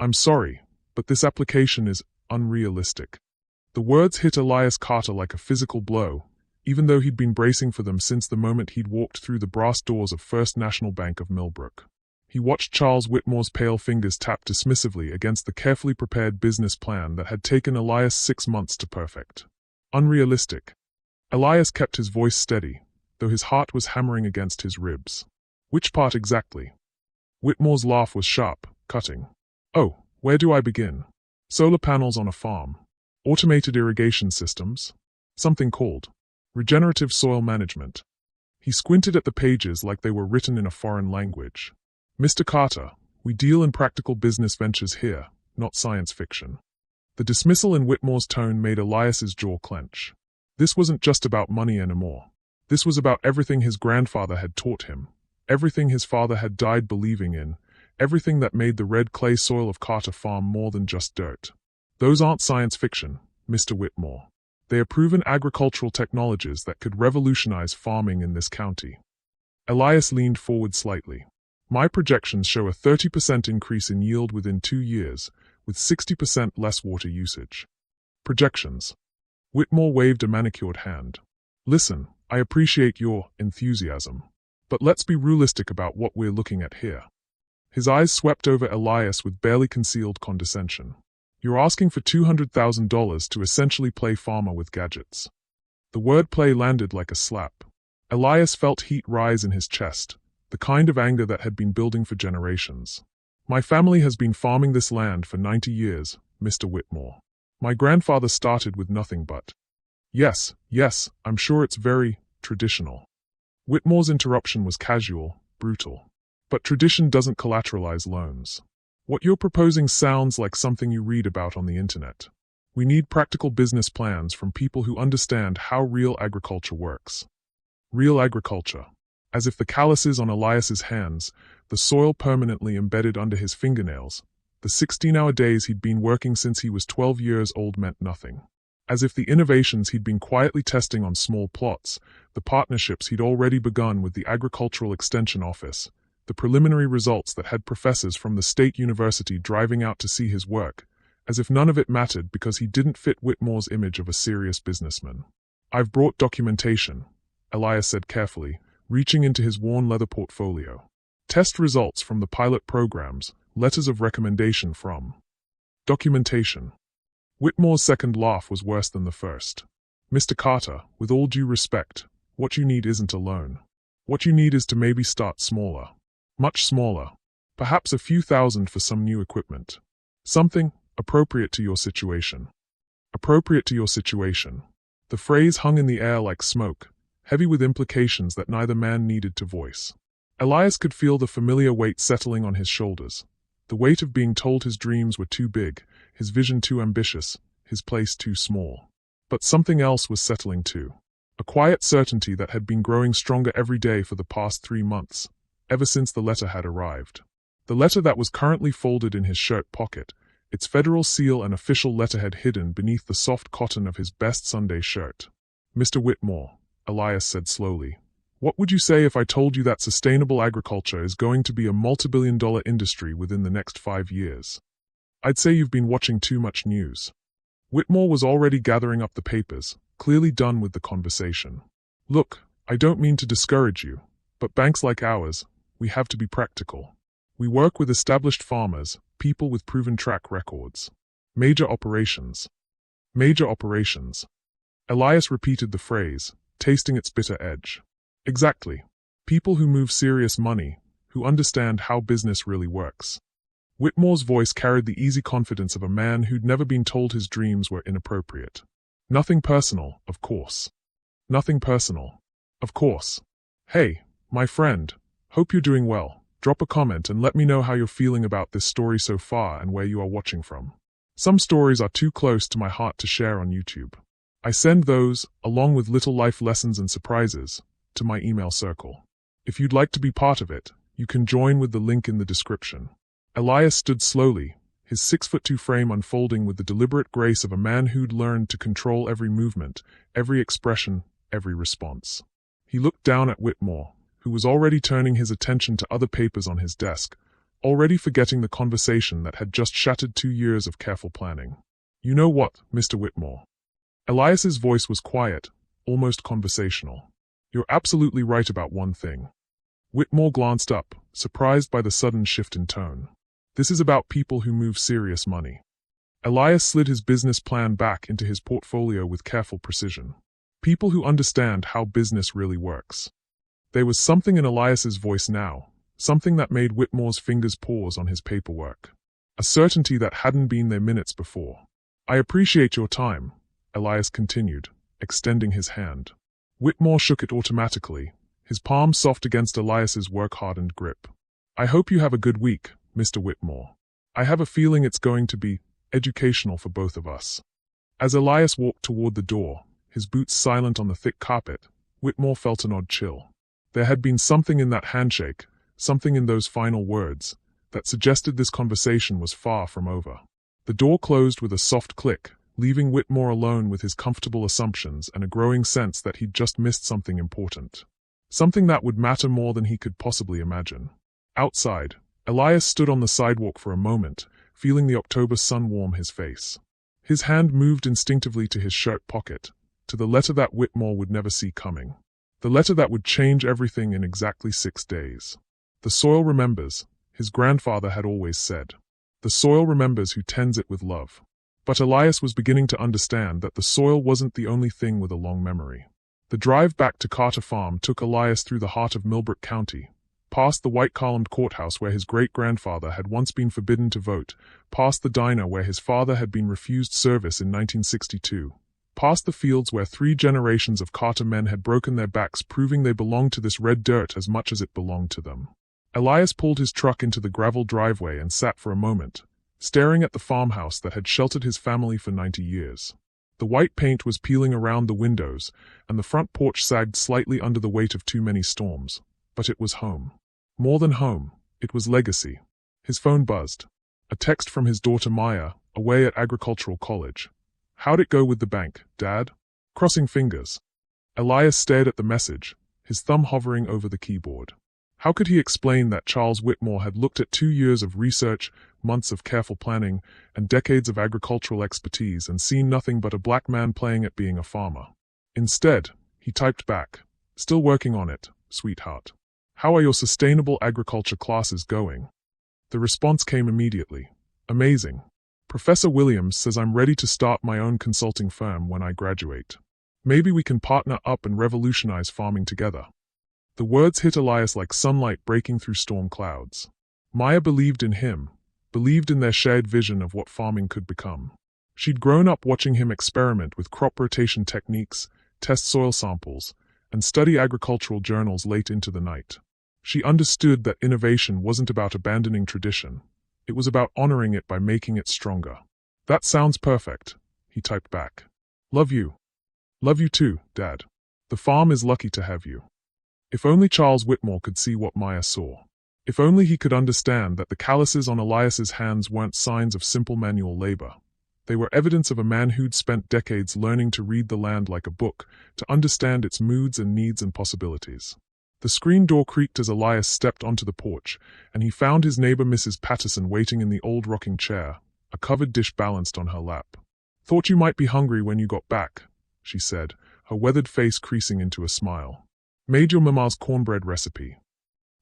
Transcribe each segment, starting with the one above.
I'm sorry, but this application is unrealistic. The words hit Elias Carter like a physical blow, even though he'd been bracing for them since the moment he'd walked through the brass doors of First National Bank of Millbrook. He watched Charles Whitmore's pale fingers tap dismissively against the carefully prepared business plan that had taken Elias 6 months to perfect. Unrealistic. Elias kept his voice steady, though his heart was hammering against his ribs. Which part exactly? Whitmore's laugh was sharp, cutting. Oh, where do I begin? Solar panels on a farm. Automated irrigation systems. Something called regenerative soil management. He squinted at the pages like they were written in a foreign language. Mr. Carter, we deal in practical business ventures here, not science fiction. The dismissal in Whitmore's tone made Elias's jaw clench. This wasn't just about money anymore. This was about everything his grandfather had taught him, everything his father had died believing in, everything that made the red clay soil of Carter Farm more than just dirt. Those aren't science fiction, Mr. Whitmore. They are proven agricultural technologies that could revolutionize farming in this county. Elias leaned forward slightly. My projections show a 30% increase in yield within 2 years, with 60% less water usage. Projections. Whitmore waved a manicured hand. Listen, I appreciate your enthusiasm. But let's be realistic about what we're looking at here. His eyes swept over Elias with barely concealed condescension. You're asking for $200,000 to essentially play farmer with gadgets. The word play landed like a slap. Elias felt heat rise in his chest, the kind of anger that had been building for generations. My family has been farming this land for 90 years, Mr. Whitmore. My grandfather started with nothing but. Yes, I'm sure it's very traditional. Whitmore's interruption was casual, brutal. But tradition doesn't collateralize loans. What you're proposing sounds like something you read about on the internet. We need practical business plans from people who understand how real agriculture works. Real agriculture. As if the calluses on Elias's hands, the soil permanently embedded under his fingernails, the 16-hour days he'd been working since he was 12 years old meant nothing. As if the innovations he'd been quietly testing on small plots, the partnerships he'd already begun with the Agricultural Extension Office, the preliminary results that had professors from the state university driving out to see his work, as if none of it mattered because he didn't fit Whitmore's image of a serious businessman. I've brought documentation, Elias said carefully, reaching into his worn leather portfolio. Test results from the pilot programs, letters of recommendation from. Documentation. Whitmore's second laugh was worse than the first. Mr. Carter, with all due respect, what you need isn't a loan. What you need is to maybe start smaller. Much smaller. Perhaps a few thousand for some new equipment. Something appropriate to your situation. Appropriate to your situation. The phrase hung in the air like smoke, heavy with implications that neither man needed to voice. Elias could feel the familiar weight settling on his shoulders. The weight of being told his dreams were too big, his vision too ambitious, his place too small. But something else was settling too. A quiet certainty that had been growing stronger every day for the past 3 months, ever since the letter had arrived. The letter that was currently folded in his shirt pocket, its federal seal and official letterhead hidden beneath the soft cotton of his best Sunday shirt. Mr. Whitmore, Elias said slowly, what would you say if I told you that sustainable agriculture is going to be a multi-billion-dollar industry within the next 5 years? I'd say you've been watching too much news. Whitmore was already gathering up the papers, clearly done with the conversation. Look, I don't mean to discourage you, but banks like ours, we have to be practical. We work with established farmers, people with proven track records. Major operations. Major operations. Elias repeated the phrase, tasting its bitter edge. Exactly. People who move serious money, who understand how business really works. Whitmore's voice carried the easy confidence of a man who'd never been told his dreams were inappropriate. Nothing personal, of course. Nothing personal. Of course. Hey, my friend, hope you're doing well. Drop a comment and let me know how you're feeling about this story so far and where you are watching from. Some stories are too close to my heart to share on YouTube. I send those, along with little life lessons and surprises, to my email circle. If you'd like to be part of it, you can join with the link in the description. Elias stood slowly, his 6'2" frame unfolding with the deliberate grace of a man who'd learned to control every movement, every expression, every response. He looked down at Whitmore, who was already turning his attention to other papers on his desk, already forgetting the conversation that had just shattered 2 years of careful planning. "You know what, Mr. Whitmore?" Elias's voice was quiet, almost conversational. "You're absolutely right about one thing." Whitmore glanced up, surprised by the sudden shift in tone. "This is about people who move serious money." Elias slid his business plan back into his portfolio with careful precision. "People who understand how business really works." There was something in Elias's voice now, something that made Whitmore's fingers pause on his paperwork. A certainty that hadn't been there minutes before. "I appreciate your time," Elias continued, extending his hand. Whitmore shook it automatically, his palm soft against Elias's work-hardened grip. "I hope you have a good week, Mr. Whitmore. I have a feeling it's going to be educational for both of us." As Elias walked toward the door, his boots silent on the thick carpet, Whitmore felt an odd chill. There had been something in that handshake, something in those final words, that suggested this conversation was far from over. The door closed with a soft click, leaving Whitmore alone with his comfortable assumptions and a growing sense that he'd just missed something important. Something that would matter more than he could possibly imagine. Outside, Elias stood on the sidewalk for a moment, feeling the October sun warm his face. His hand moved instinctively to his shirt pocket, to the letter that Whitmore would never see coming. The letter that would change everything in exactly 6 days. "The soil remembers," his grandfather had always said. "The soil remembers who tends it with love." But Elias was beginning to understand that the soil wasn't the only thing with a long memory. The drive back to Carter Farm took Elias through the heart of Millbrook County, past the white-columned courthouse where his great-grandfather had once been forbidden to vote, past the diner where his father had been refused service in 1962, past the fields where 3 generations of Carter men had broken their backs proving they belonged to this red dirt as much as it belonged to them. Elias pulled his truck into the gravel driveway and sat for a moment, staring at the farmhouse that had sheltered his family for 90 years. The white paint was peeling around the windows, and the front porch sagged slightly under the weight of too many storms. But it was home. More than home, it was legacy. His phone buzzed. A text from his daughter Maya, away at agricultural college. "How'd it go with the bank, Dad?" Crossing fingers. Elias stared at the message, his thumb hovering over the keyboard. How could he explain that Charles Whitmore had looked at 2 years of research, months of careful planning, and decades of agricultural expertise and seen nothing but a black man playing at being a farmer? Instead, he typed back, "Still working on it, sweetheart. How are your sustainable agriculture classes going?" The response came immediately. "Amazing. Professor Williams says I'm ready to start my own consulting firm when I graduate. Maybe we can partner up and revolutionize farming together." The words hit Elias like sunlight breaking through storm clouds. Maya believed in him, believed in their shared vision of what farming could become. She'd grown up watching him experiment with crop rotation techniques, test soil samples, and study agricultural journals late into the night. She understood that innovation wasn't about abandoning tradition. It was about honoring it by making it stronger. "That sounds perfect," he typed back. "Love you. Love you too, Dad. The farm is lucky to have you." If only Charles Whitmore could see what Maya saw. If only he could understand that the calluses on Elias's hands weren't signs of simple manual labor. They were evidence of a man who'd spent decades learning to read the land like a book, to understand its moods and needs and possibilities. The screen door creaked as Elias stepped onto the porch, and he found his neighbor Mrs. Patterson waiting in the old rocking chair, a covered dish balanced on her lap. "Thought you might be hungry when you got back," she said, her weathered face creasing into a smile. "Made your mama's cornbread recipe."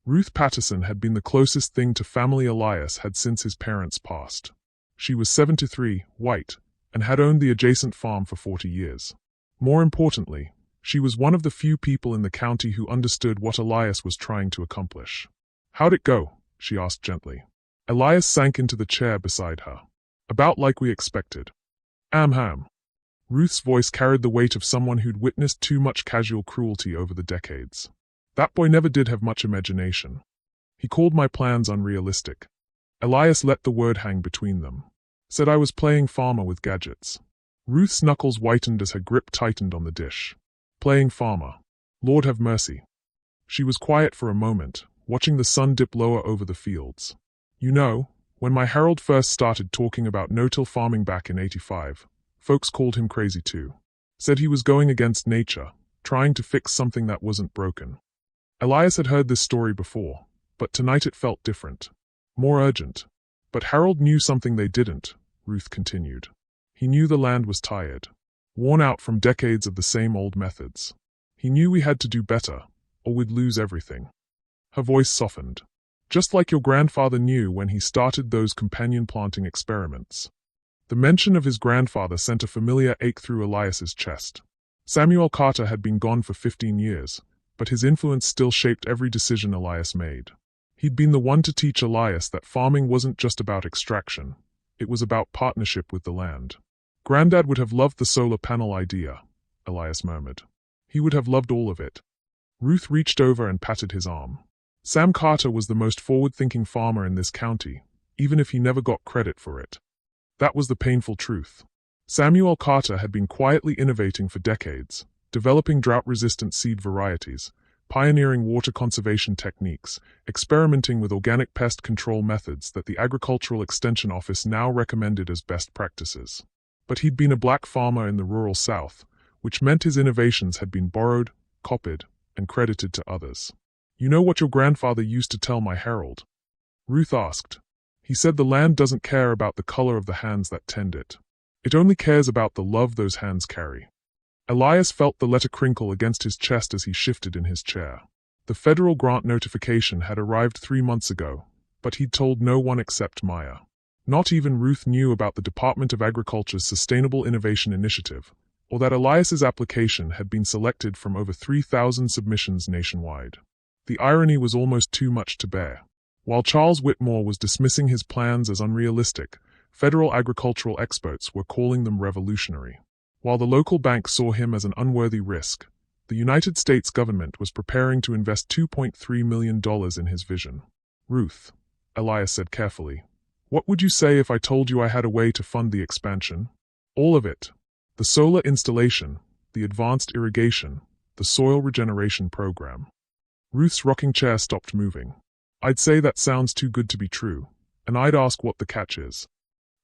Ruth Patterson had been the closest thing to family Elias had since his parents passed. She was 73, white, and had owned the adjacent farm for 40 years. More importantly, she was one of the few people in the county who understood what Elias was trying to accomplish. "How'd it go?" she asked gently. Elias sank into the chair beside her. "About like we expected." "Ham." Ruth's voice carried the weight of someone who'd witnessed too much casual cruelty over the decades. "That boy never did have much imagination. He called my plans unrealistic." Elias let the word hang between them. "Said I was playing farmer with gadgets." Ruth's knuckles whitened as her grip tightened on the dish. "Playing farmer. Lord have mercy." She was quiet for a moment, watching the sun dip lower over the fields. "You know, when my Harold first started talking about no-till farming back in '85, folks called him crazy too. Said he was going against nature, trying to fix something that wasn't broken." Elias had heard this story before, but tonight it felt different. More urgent. But Harold knew something they didn't, Ruth continued. He knew the land was tired, worn out from decades of the same old methods. He knew we had to do better, or we'd lose everything. Her voice softened. Just like your grandfather knew when he started those companion planting experiments. The mention of his grandfather sent a familiar ache through Elias's chest. Samuel Carter had been gone for 15 years, but his influence still shaped every decision Elias made. He'd been the one to teach Elias that farming wasn't just about extraction, it was about partnership with the land. Granddad would have loved the solar panel idea, Elias murmured. He would have loved all of it. Ruth reached over and patted his arm. Sam Carter was the most forward-thinking farmer in this county, even if he never got credit for it. That was the painful truth. Samuel Carter had been quietly innovating for decades, developing drought-resistant seed varieties, pioneering water conservation techniques, experimenting with organic pest control methods that the Agricultural Extension Office now recommended as best practices. But he'd been a black farmer in the rural South, which meant his innovations had been borrowed, copied, and credited to others. You know what your grandfather used to tell my Harold? Ruth asked. He said the land doesn't care about the color of the hands that tend it. It only cares about the love those hands carry. Elias felt the letter crinkle against his chest as he shifted in his chair. The federal grant notification had arrived 3 months ago, but he'd told no one except Maya. Not even Ruth knew about the Department of Agriculture's Sustainable Innovation Initiative, or that Elias's application had been selected from over 3,000 submissions nationwide. The irony was almost too much to bear. While Charles Whitmore was dismissing his plans as unrealistic, federal agricultural experts were calling them revolutionary. While the local bank saw him as an unworthy risk, the United States government was preparing to invest $2.3 million in his vision. Ruth, Elias said carefully, what would you say if I told you I had a way to fund the expansion? All of it. The solar installation, the advanced irrigation, the soil regeneration program. Ruth's rocking chair stopped moving. I'd say that sounds too good to be true, and I'd ask what the catch is.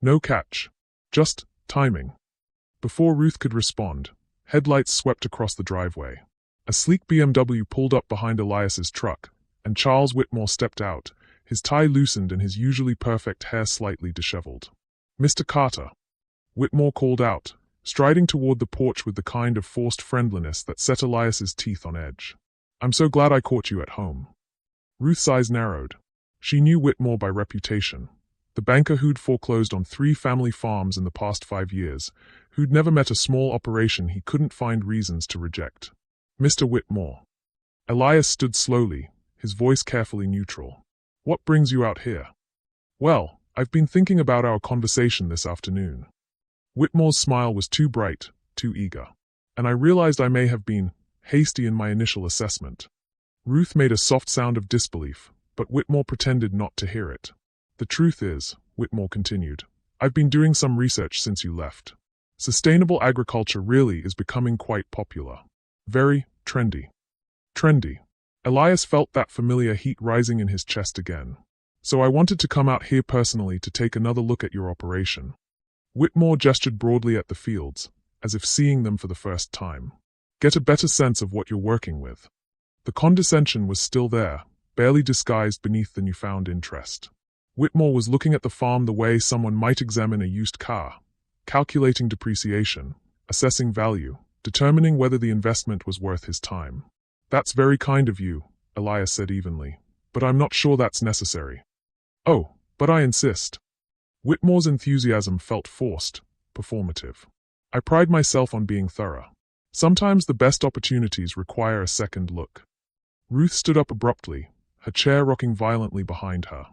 No catch. Just timing. Before Ruth could respond, headlights swept across the driveway. A sleek BMW pulled up behind Elias's truck, and Charles Whitmore stepped out, his tie loosened and his usually perfect hair slightly disheveled. Mr. Carter, Whitmore called out, striding toward the porch with the kind of forced friendliness that set Elias's teeth on edge. I'm so glad I caught you at home. Ruth's eyes narrowed. She knew Whitmore by reputation. The banker who'd foreclosed on 3 family farms in the past 5 years, who'd never met a small operation he couldn't find reasons to reject. Mr. Whitmore. Elias stood slowly, his voice carefully neutral. What brings you out here? Well, I've been thinking about our conversation this afternoon. Whitmore's smile was too bright, too eager. And I realized I may have been hasty in my initial assessment. Ruth made a soft sound of disbelief, but Whitmore pretended not to hear it. The truth is, Whitmore continued, I've been doing some research since you left. Sustainable agriculture really is becoming quite popular. Very trendy. Trendy. Elias felt that familiar heat rising in his chest again. So I wanted to come out here personally to take another look at your operation. Whitmore gestured broadly at the fields, as if seeing them for the first time. Get a better sense of what you're working with. The condescension was still there, barely disguised beneath the newfound interest. Whitmore was looking at the farm the way someone might examine a used car, calculating depreciation, assessing value, determining whether the investment was worth his time. That's very kind of you, Elias said evenly, but I'm not sure that's necessary. Oh, but I insist. Whitmore's enthusiasm felt forced, performative. I pride myself on being thorough. Sometimes the best opportunities require a second look. Ruth stood up abruptly, her chair rocking violently behind her.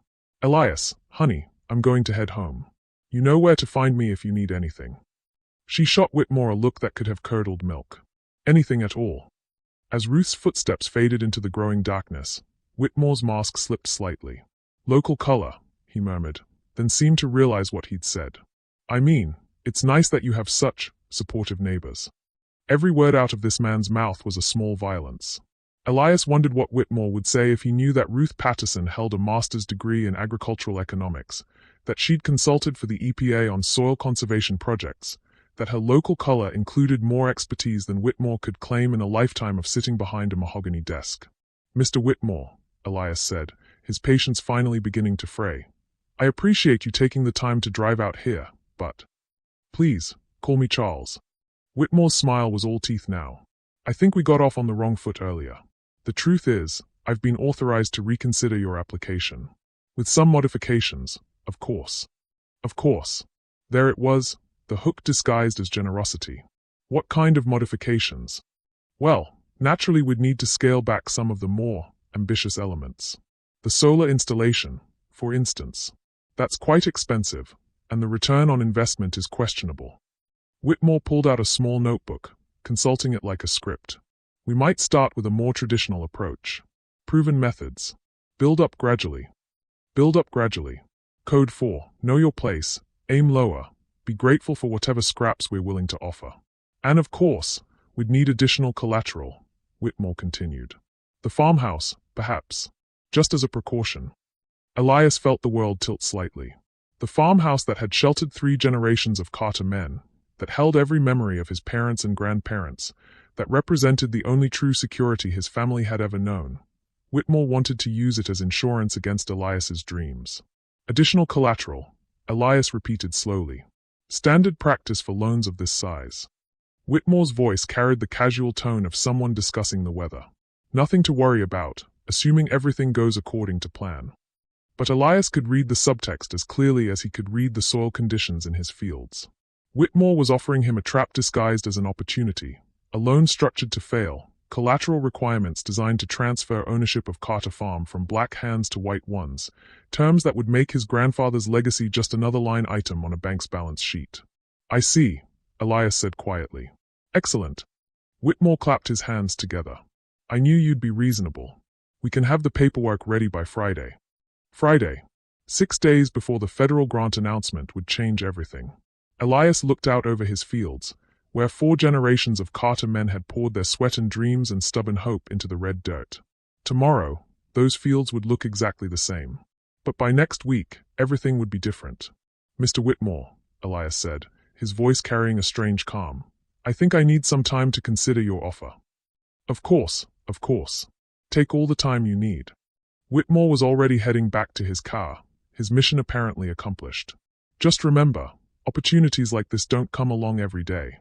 Elias, honey, I'm going to head home. You know where to find me if you need anything. She shot Whitmore a look that could have curdled milk. Anything at all. As Ruth's footsteps faded into the growing darkness, Whitmore's mask slipped slightly. Local color, he murmured, then seemed to realize what he'd said. I mean, it's nice that you have such supportive neighbors. Every word out of this man's mouth was a small violence. Elias wondered what Whitmore would say if he knew that Ruth Patterson held a master's degree in agricultural economics, that she'd consulted for the EPA on soil conservation projects, that her local color included more expertise than Whitmore could claim in a lifetime of sitting behind a mahogany desk. Mr. Whitmore, Elias said, his patience finally beginning to fray, I appreciate you taking the time to drive out here, but please, call me Charles. Whitmore's smile was all teeth now. I think we got off on the wrong foot earlier. The truth is, I've been authorized to reconsider your application. With some modifications, of course. Of course. There it was, the hook disguised as generosity. What kind of modifications? Well, naturally we'd need to scale back some of the more ambitious elements. The solar installation, for instance. That's quite expensive, and the return on investment is questionable. Whitmore pulled out a small notebook, consulting it like a script. We might start with a more traditional approach. Proven methods. Build up gradually. Build up gradually. Code 4. Know your place. Aim lower. Be grateful for whatever scraps we're willing to offer. And of course, we'd need additional collateral, Whitmore continued. The farmhouse, perhaps. Just as a precaution. Elias felt the world tilt slightly. The farmhouse that had sheltered 3 generations of Carter men, that held every memory of his parents and grandparents, that represented the only true security his family had ever known. Whitmore wanted to use it as insurance against Elias's dreams. Additional collateral, Elias repeated slowly. Standard practice for loans of this size. Whitmore's voice carried the casual tone of someone discussing the weather. Nothing to worry about, assuming everything goes according to plan. But Elias could read the subtext as clearly as he could read the soil conditions in his fields. Whitmore was offering him a trap disguised as an opportunity, a loan structured to fail, collateral requirements designed to transfer ownership of Carter Farm from black hands to white ones, terms that would make his grandfather's legacy just another line item on a bank's balance sheet. I see, Elias said quietly. Excellent. Whitmore clapped his hands together. I knew you'd be reasonable. We can have the paperwork ready by Friday. Friday. 6 days before the federal grant announcement would change everything. Elias looked out over his fields, where 4 generations of Carter men had poured their sweat and dreams and stubborn hope into the red dirt. Tomorrow, those fields would look exactly the same. But by next week, everything would be different. Mr. Whitmore, Elias said, his voice carrying a strange calm. I think I need some time to consider your offer. Of course, of course. Take all the time you need. Whitmore was already heading back to his car, his mission apparently accomplished. Just remember, opportunities like this don't come along every day.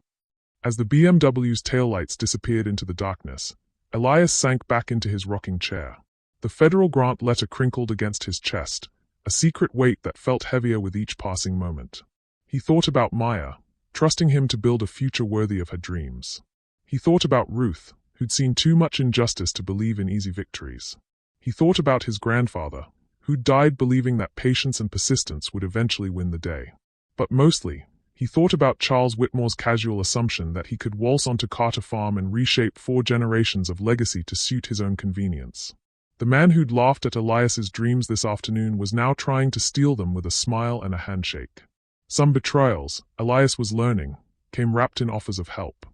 As the BMW's taillights disappeared into the darkness, Elias sank back into his rocking chair. The federal grant letter crinkled against his chest, a secret weight that felt heavier with each passing moment. He thought about Maya, trusting him to build a future worthy of her dreams. He thought about Ruth, who'd seen too much injustice to believe in easy victories. He thought about his grandfather, who'd died believing that patience and persistence would eventually win the day. But mostly, he thought about Charles Whitmore's casual assumption that he could waltz onto Carter Farm and reshape 4 generations of legacy to suit his own convenience. The man who'd laughed at Elias's dreams this afternoon was now trying to steal them with a smile and a handshake. Some betrayals, Elias was learning, came wrapped in offers of help.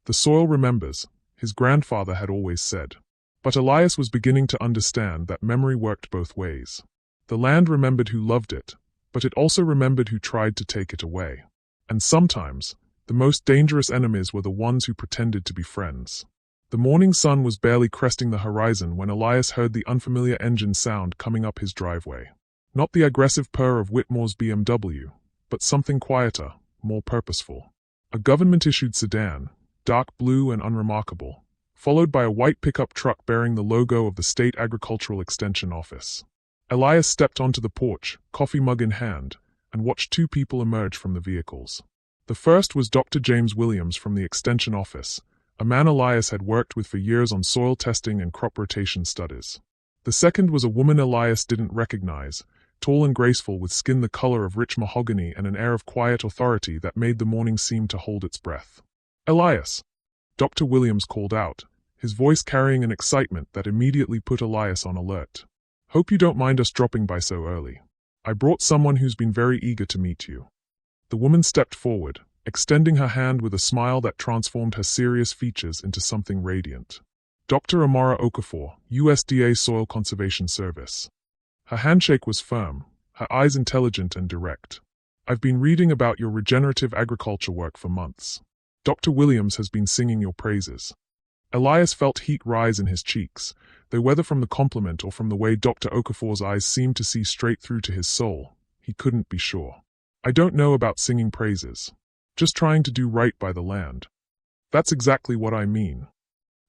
The soil remembers, his grandfather had always said. But Elias was beginning to understand that memory worked both ways. The land remembered who loved it, but it also remembered who tried to take it away. And sometimes, the most dangerous enemies were the ones who pretended to be friends. The morning sun was barely cresting the horizon when Elias heard the unfamiliar engine sound coming up his driveway. Not the aggressive purr of Whitmore's BMW, but something quieter, more purposeful. A government-issued sedan, dark blue and unremarkable, followed by a white pickup truck bearing the logo of the State Agricultural Extension Office. Elias stepped onto the porch, coffee mug in hand, and watched 2 people emerge from the vehicles. The first was Dr. James Williams from the Extension Office, a man Elias had worked with for years on soil testing and crop rotation studies. The second was a woman Elias didn't recognize, tall and graceful with skin the color of rich mahogany and an air of quiet authority that made the morning seem to hold its breath. Elias! Dr. Williams called out, his voice carrying an excitement that immediately put Elias on alert. Hope you don't mind us dropping by so early. I brought someone who's been very eager to meet you. The woman stepped forward, extending her hand with a smile that transformed her serious features into something radiant. Dr. Amara Okafor, USDA Soil Conservation Service. Her handshake was firm, her eyes intelligent and direct. I've been reading about your regenerative agriculture work for months. Dr. Williams has been singing your praises. Elias felt heat rise in his cheeks, though whether from the compliment or from the way Dr. Okafor's eyes seemed to see straight through to his soul, He couldn't be sure. I don't know about singing praises. Just trying to do right by the land. That's exactly what I mean.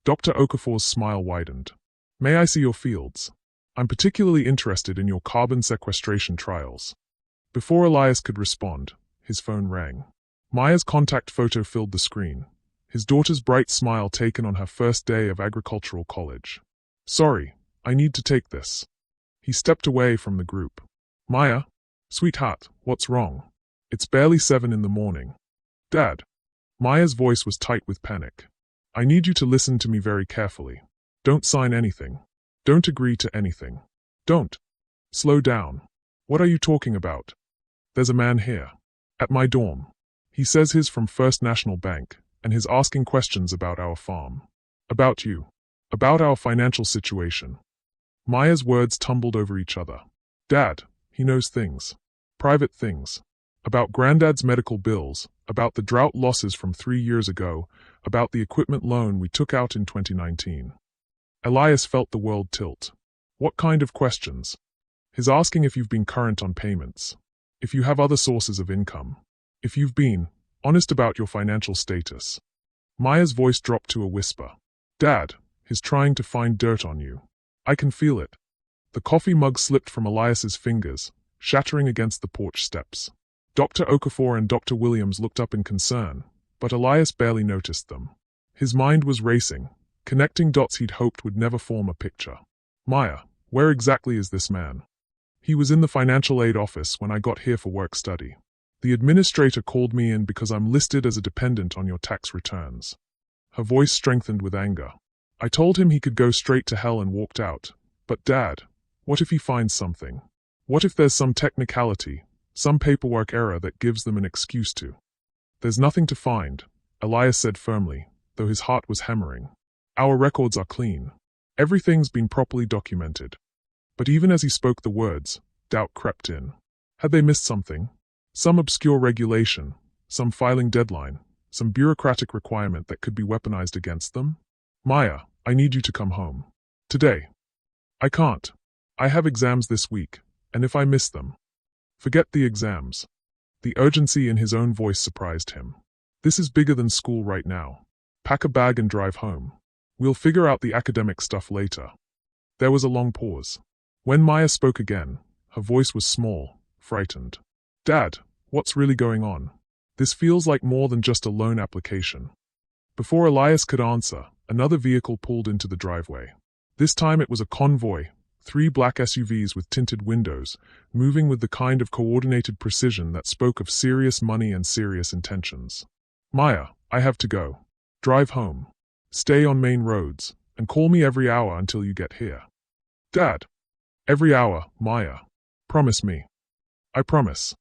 Dr. Okafor's smile widened. May I see your fields? I'm particularly interested in your carbon sequestration trials. Before Elias could respond, his phone rang. Maya's contact photo filled the screen. His daughter's bright smile taken on her first day of agricultural college. Sorry, I need to take this. He stepped away from the group. Maya? Sweetheart, what's wrong? It's barely 7 in the morning. Dad. Maya's voice was tight with panic. I need you to listen to me very carefully. Don't sign anything. Don't agree to anything. Don't. Slow down. What are you talking about? There's a man here. At my dorm. He says he's from First National Bank, and he's asking questions about our farm. About you. About our financial situation. Maya's words tumbled over each other. Dad, he knows things. Private things. About Granddad's medical bills, about the drought losses from 3 years ago, about the equipment loan we took out in 2019. Elias felt the world tilt. What kind of questions? He's asking if you've been current on payments. If you have other sources of income. If you've been honest about your financial status. Maya's voice dropped to a whisper. Dad, he's trying to find dirt on you. I can feel it. The coffee mug slipped from Elias's fingers, shattering against the porch steps. Dr. Okafor and Dr. Williams looked up in concern, but Elias barely noticed them. His mind was racing, connecting dots he'd hoped would never form a picture. Maya, where exactly is this man? He was in the financial aid office when I got here for work study. The administrator called me in because I'm listed as a dependent on your tax returns. Her voice strengthened with anger. I told him he could go straight to hell and walked out. But Dad, what if he finds something? What if there's some technicality, some paperwork error that gives them an excuse to? There's nothing to find, Elias said firmly, though his heart was hammering. Our records are clean. Everything's been properly documented. But even as he spoke the words, doubt crept in. Had they missed something? Some obscure regulation, some filing deadline, some bureaucratic requirement that could be weaponized against them? Maya, I need you to come home. Today. I can't. I have exams this week, and if I miss them. Forget the exams. The urgency in his own voice surprised him. This is bigger than school right now. Pack a bag and drive home. We'll figure out the academic stuff later. There was a long pause. When Maya spoke again, her voice was small, frightened. Dad, what's really going on? This feels like more than just a loan application. Before Elias could answer, another vehicle pulled into the driveway. This time it was a convoy, 3 black SUVs with tinted windows, moving with the kind of coordinated precision that spoke of serious money and serious intentions. Maya, I have to go. Drive home. Stay on main roads, and call me every hour until you get here. Dad. Every hour, Maya. Promise me. I promise.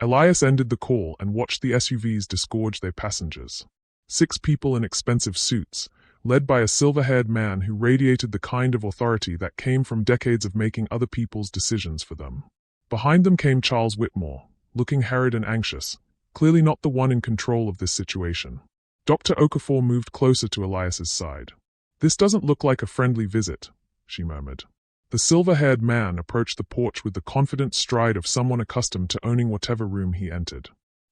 Elias ended the call and watched the SUVs disgorge their passengers. 6 people in expensive suits, led by a silver-haired man who radiated the kind of authority that came from decades of making other people's decisions for them. Behind them came Charles Whitmore, looking harried and anxious, clearly not the one in control of this situation. Dr. Okafor moved closer to Elias's side. This doesn't look like a friendly visit, she murmured. The silver-haired man approached the porch with the confident stride of someone accustomed to owning whatever room he entered.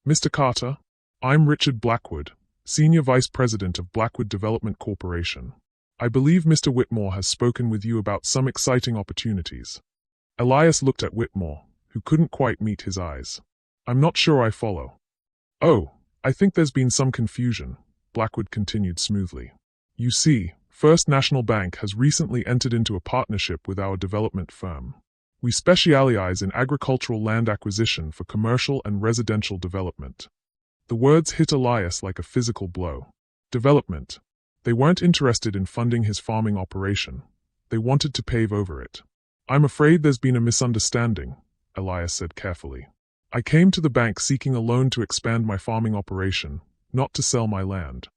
Mr. Carter, I'm Richard Blackwood, Senior Vice President of Blackwood Development Corporation. I believe Mr. Whitmore has spoken with you about some exciting opportunities. Elias looked at Whitmore, who couldn't quite meet his eyes. I'm not sure I follow. Oh, I think there's been some confusion, Blackwood continued smoothly. You see, First National Bank has recently entered into a partnership with our development firm. We specialize in agricultural land acquisition for commercial and residential development. The words hit Elias like a physical blow. Development. They weren't interested in funding his farming operation. They wanted to pave over it. I'm afraid there's been a misunderstanding, Elias said carefully. I came to the bank seeking a loan to expand my farming operation, not to sell my land.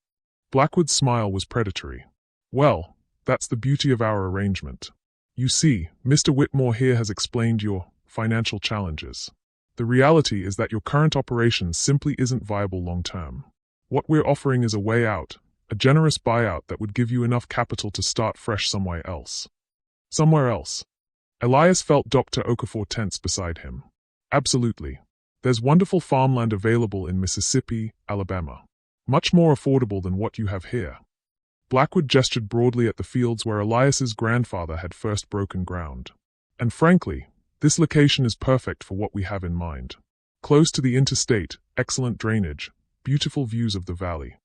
Blackwood's smile was predatory. Well, that's the beauty of our arrangement. You see, Mr. Whitmore here has explained your financial challenges. The reality is that your current operation simply isn't viable long-term. What we're offering is a way out, a generous buyout that would give you enough capital to start fresh somewhere else. Somewhere else. Elias felt Dr. Okafor tense beside him. Absolutely. There's wonderful farmland available in Mississippi, Alabama. Much more affordable than what you have here. Blackwood gestured broadly at the fields where Elias's grandfather had first broken ground. And frankly, this location is perfect for what we have in mind. Close to the interstate, excellent drainage, beautiful views of the valley.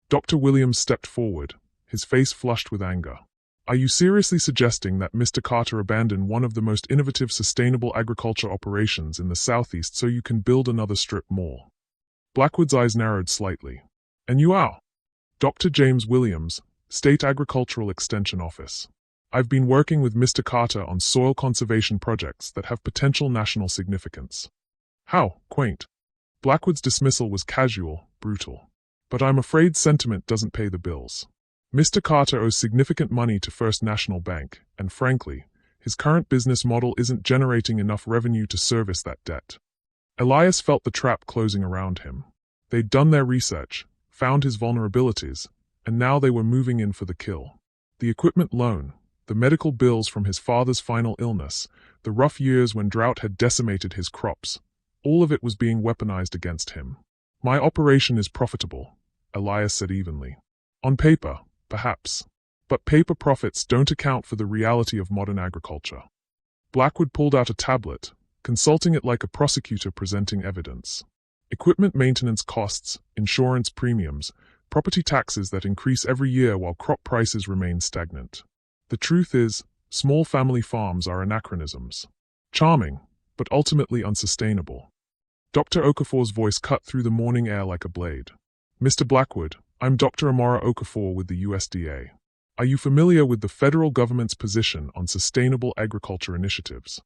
Dr. Williams stepped forward, his face flushed with anger. Are you seriously suggesting that Mr. Carter abandon one of the most innovative sustainable agriculture operations in the Southeast so you can build another strip mall? Blackwood's eyes narrowed slightly. And you are? Dr. James Williams, State Agricultural Extension Office. I've been working with Mr. Carter on soil conservation projects that have potential national significance. How quaint. Blackwood's dismissal was casual, brutal. But I'm afraid sentiment doesn't pay the bills. Mr. Carter owes significant money to First National Bank, and frankly, his current business model isn't generating enough revenue to service that debt. Elias felt the trap closing around him. They'd done their research, found his vulnerabilities, and now they were moving in for the kill. The equipment loan, the medical bills from his father's final illness, the rough years when drought had decimated his crops, all of it was being weaponized against him. My operation is profitable, Elias said evenly. On paper, perhaps. But paper profits don't account for the reality of modern agriculture. Blackwood pulled out a tablet, consulting it like a prosecutor presenting evidence. Equipment maintenance costs, insurance premiums, property taxes that increase every year while crop prices remain stagnant. The truth is, small family farms are anachronisms. Charming, but ultimately unsustainable. Dr. Okafor's voice cut through the morning air like a blade. Mr. Blackwood, I'm Dr. Amara Okafor with the USDA. Are you familiar with the federal government's position on sustainable agriculture initiatives?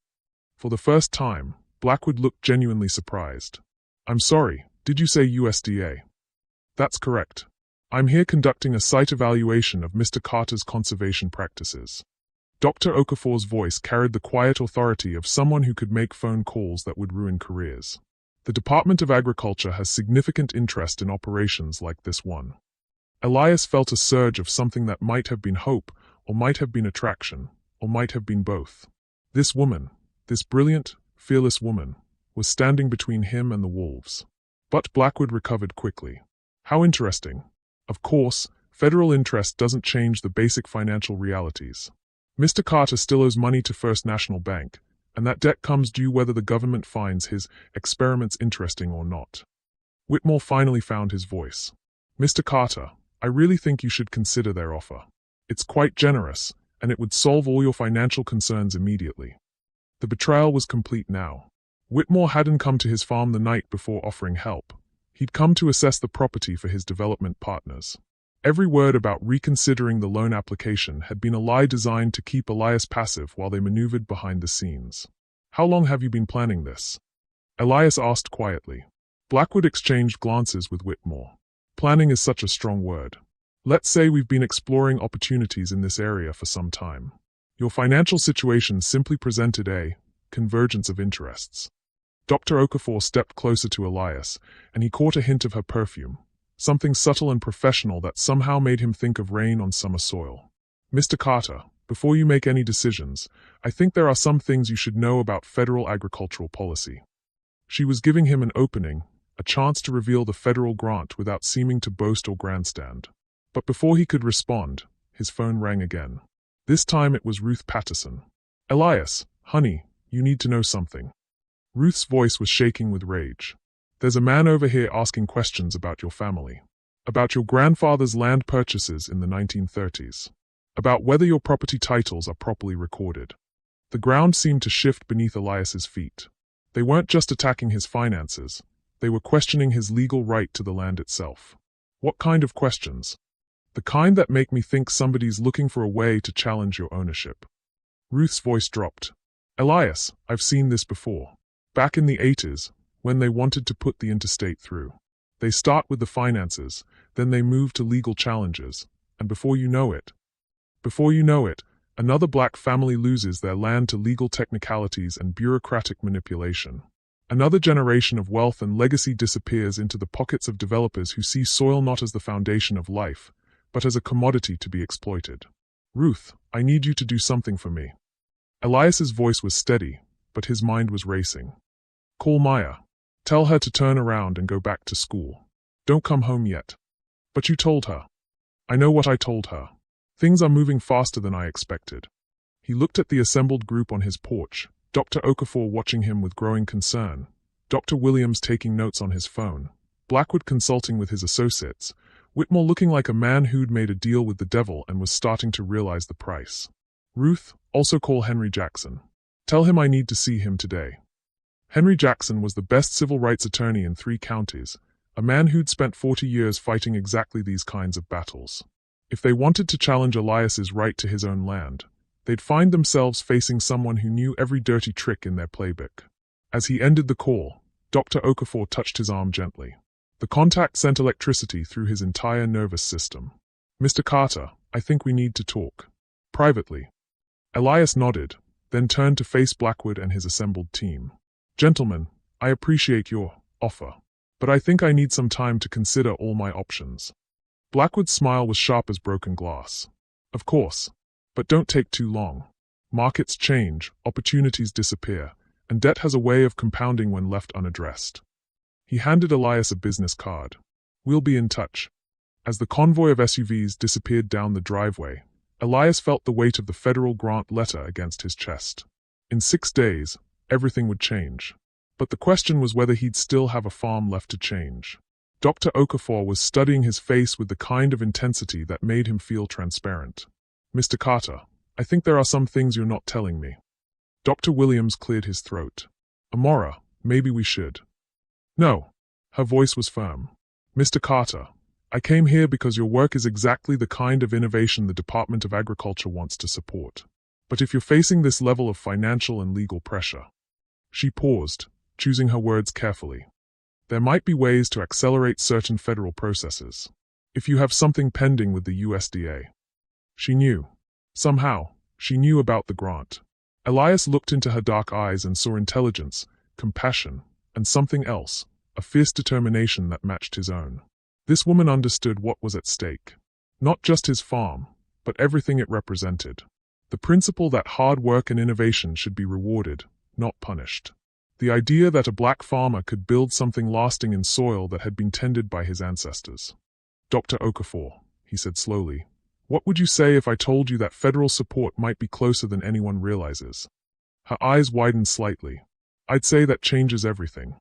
For the first time, Blackwood looked genuinely surprised. I'm sorry, did you say USDA? That's correct. I'm here conducting a site evaluation of Mr. Carter's conservation practices. Dr. Okafor's voice carried the quiet authority of someone who could make phone calls that would ruin careers. The Department of Agriculture has significant interest in operations like this one. Elias felt a surge of something that might have been hope, or might have been attraction, or might have been both. This woman, this brilliant, fearless woman, was standing between him and the wolves. But Blackwood recovered quickly. How interesting. Of course, federal interest doesn't change the basic financial realities. Mr. Carter still owes money to First National Bank, and that debt comes due whether the government finds his experiments interesting or not. Whitmore finally found his voice. Mr. Carter, I really think you should consider their offer. It's quite generous, and it would solve all your financial concerns immediately. The betrayal was complete now. Whitmore hadn't come to his farm the night before offering help. He'd come to assess the property for his development partners. Every word about reconsidering the loan application had been a lie designed to keep Elias passive while they maneuvered behind the scenes. How long have you been planning this? Elias asked quietly. Blackwood exchanged glances with Whitmore. Planning is such a strong word. Let's say we've been exploring opportunities in this area for some time. Your financial situation simply presented a convergence of interests. Dr. Okafor stepped closer to Elias, and he caught a hint of her perfume. Something subtle and professional that somehow made him think of rain on summer soil. Mr. Carter, before you make any decisions, I think there are some things you should know about federal agricultural policy. She was giving him an opening, a chance to reveal the federal grant without seeming to boast or grandstand. But before he could respond, his phone rang again. This time it was Ruth Patterson. Elias, honey, you need to know something. Ruth's voice was shaking with rage. There's a man over here asking questions about your family. About your grandfather's land purchases in the 1930s. About whether your property titles are properly recorded. The ground seemed to shift beneath Elias's feet. They weren't just attacking his finances. They were questioning his legal right to the land itself. What kind of questions? The kind that make me think somebody's looking for a way to challenge your ownership. Ruth's voice dropped. Elias, I've seen this before. Back in the 80s, when they wanted to put the interstate through. They start with the finances, then they move to legal challenges, and before you know it, another black family loses their land to legal technicalities and bureaucratic manipulation. Another generation of wealth and legacy disappears into the pockets of developers who see soil not as the foundation of life, but as a commodity to be exploited. Ruth, I need you to do something for me. Elias's voice was steady, but his mind was racing. Call Maya. Tell her to turn around and go back to school. Don't come home yet. But you told her. I know what I told her. Things are moving faster than I expected. He looked at the assembled group on his porch, Dr. Okafor watching him with growing concern, Dr. Williams taking notes on his phone, Blackwood consulting with his associates, Whitmore looking like a man who'd made a deal with the devil and was starting to realize the price. Ruth, also call Henry Jackson. Tell him I need to see him today. Henry Jackson was the best civil rights attorney in 3 counties, a man who'd spent 40 years fighting exactly these kinds of battles. If they wanted to challenge Elias's right to his own land, they'd find themselves facing someone who knew every dirty trick in their playbook. As he ended the call, Dr. Okafor touched his arm gently. The contact sent electricity through his entire nervous system. Mr. Carter, I think we need to talk. Privately. Elias nodded, then turned to face Blackwood and his assembled team. Gentlemen, I appreciate your offer, but I think I need some time to consider all my options. Blackwood's smile was sharp as broken glass. Of course, but don't take too long. Markets change, opportunities disappear, and debt has a way of compounding when left unaddressed. He handed Elias a business card. We'll be in touch. As the convoy of SUVs disappeared down the driveway, Elias felt the weight of the federal grant letter against his chest. In 6 days, everything would change. But the question was whether he'd still have a farm left to change. Dr. Okafor was studying his face with the kind of intensity that made him feel transparent. Mr. Carter, I think there are some things you're not telling me. Dr. Williams cleared his throat. Amora, maybe we should. No. Her voice was firm. Mr. Carter, I came here because your work is exactly the kind of innovation the Department of Agriculture wants to support. But if you're facing this level of financial and legal pressure. She paused, choosing her words carefully. There might be ways to accelerate certain federal processes. If you have something pending with the USDA. She knew. Somehow, she knew about the grant. Elias looked into her dark eyes and saw intelligence, compassion, and something else, a fierce determination that matched his own. This woman understood what was at stake. Not just his farm, but everything it represented. The principle that hard work and innovation should be rewarded, not punished. The idea that a black farmer could build something lasting in soil that had been tended by his ancestors. Dr. Okafor, he said slowly, what would you say if I told you that federal support might be closer than anyone realizes? Her eyes widened slightly. I'd say that changes everything.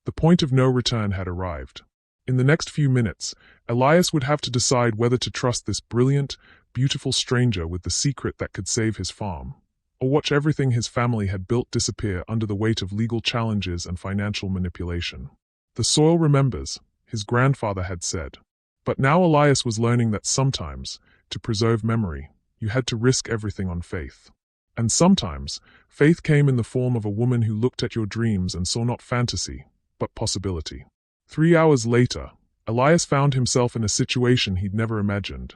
The point of no return had arrived. In the next few minutes, Elias would have to decide whether to trust this brilliant, beautiful stranger with the secret that could save his farm, or watch everything his family had built disappear under the weight of legal challenges and financial manipulation. The soil remembers, his grandfather had said. But now Elias was learning that sometimes, to preserve memory, you had to risk everything on faith. And sometimes, faith came in the form of a woman who looked at your dreams and saw not fantasy, but possibility. 3 hours later, Elias found himself in a situation he'd never imagined.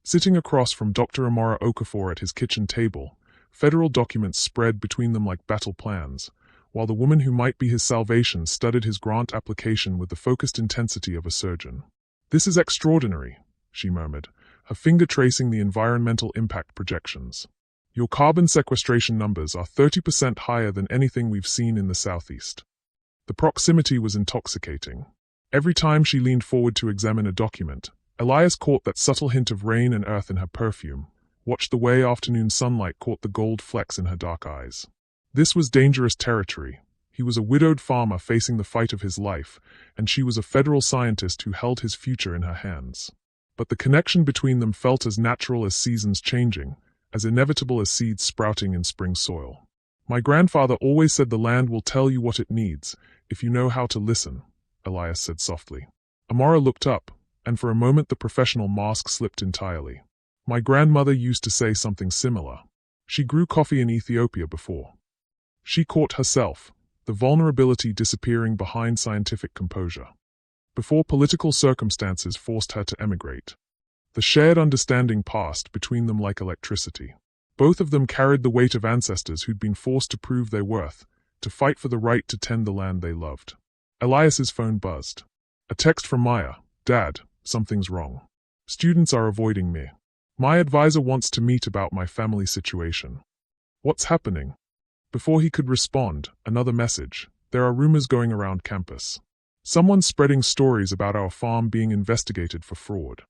Sitting across from Dr. Amora Okafor at his kitchen table, federal documents spread between them like battle plans, while the woman who might be his salvation studied his grant application with the focused intensity of a surgeon. This is extraordinary, she murmured, her finger tracing the environmental impact projections. Your carbon sequestration numbers are 30% higher than anything we've seen in the Southeast. The proximity was intoxicating. Every time she leaned forward to examine a document, Elias caught that subtle hint of rain and earth in her perfume, watched the way afternoon sunlight caught the gold flecks in her dark eyes. This was dangerous territory. He was a widowed farmer facing the fight of his life, and she was a federal scientist who held his future in her hands. But the connection between them felt as natural as seasons changing, as inevitable as seeds sprouting in spring soil. My grandfather always said the land will tell you what it needs, if you know how to listen, Elias said softly. Amora looked up, and for a moment the professional mask slipped entirely. My grandmother used to say something similar. She grew coffee in Ethiopia before. She caught herself, the vulnerability disappearing behind scientific composure. Before political circumstances forced her to emigrate. The shared understanding passed between them like electricity. Both of them carried the weight of ancestors who'd been forced to prove their worth, to fight for the right to tend the land they loved. Elias's phone buzzed. A text from Maya. Dad, something's wrong. Students are avoiding me. My advisor wants to meet about my family situation. What's happening? Before he could respond, another message. There are rumors going around campus. Someone's spreading stories about our farm being investigated for fraud.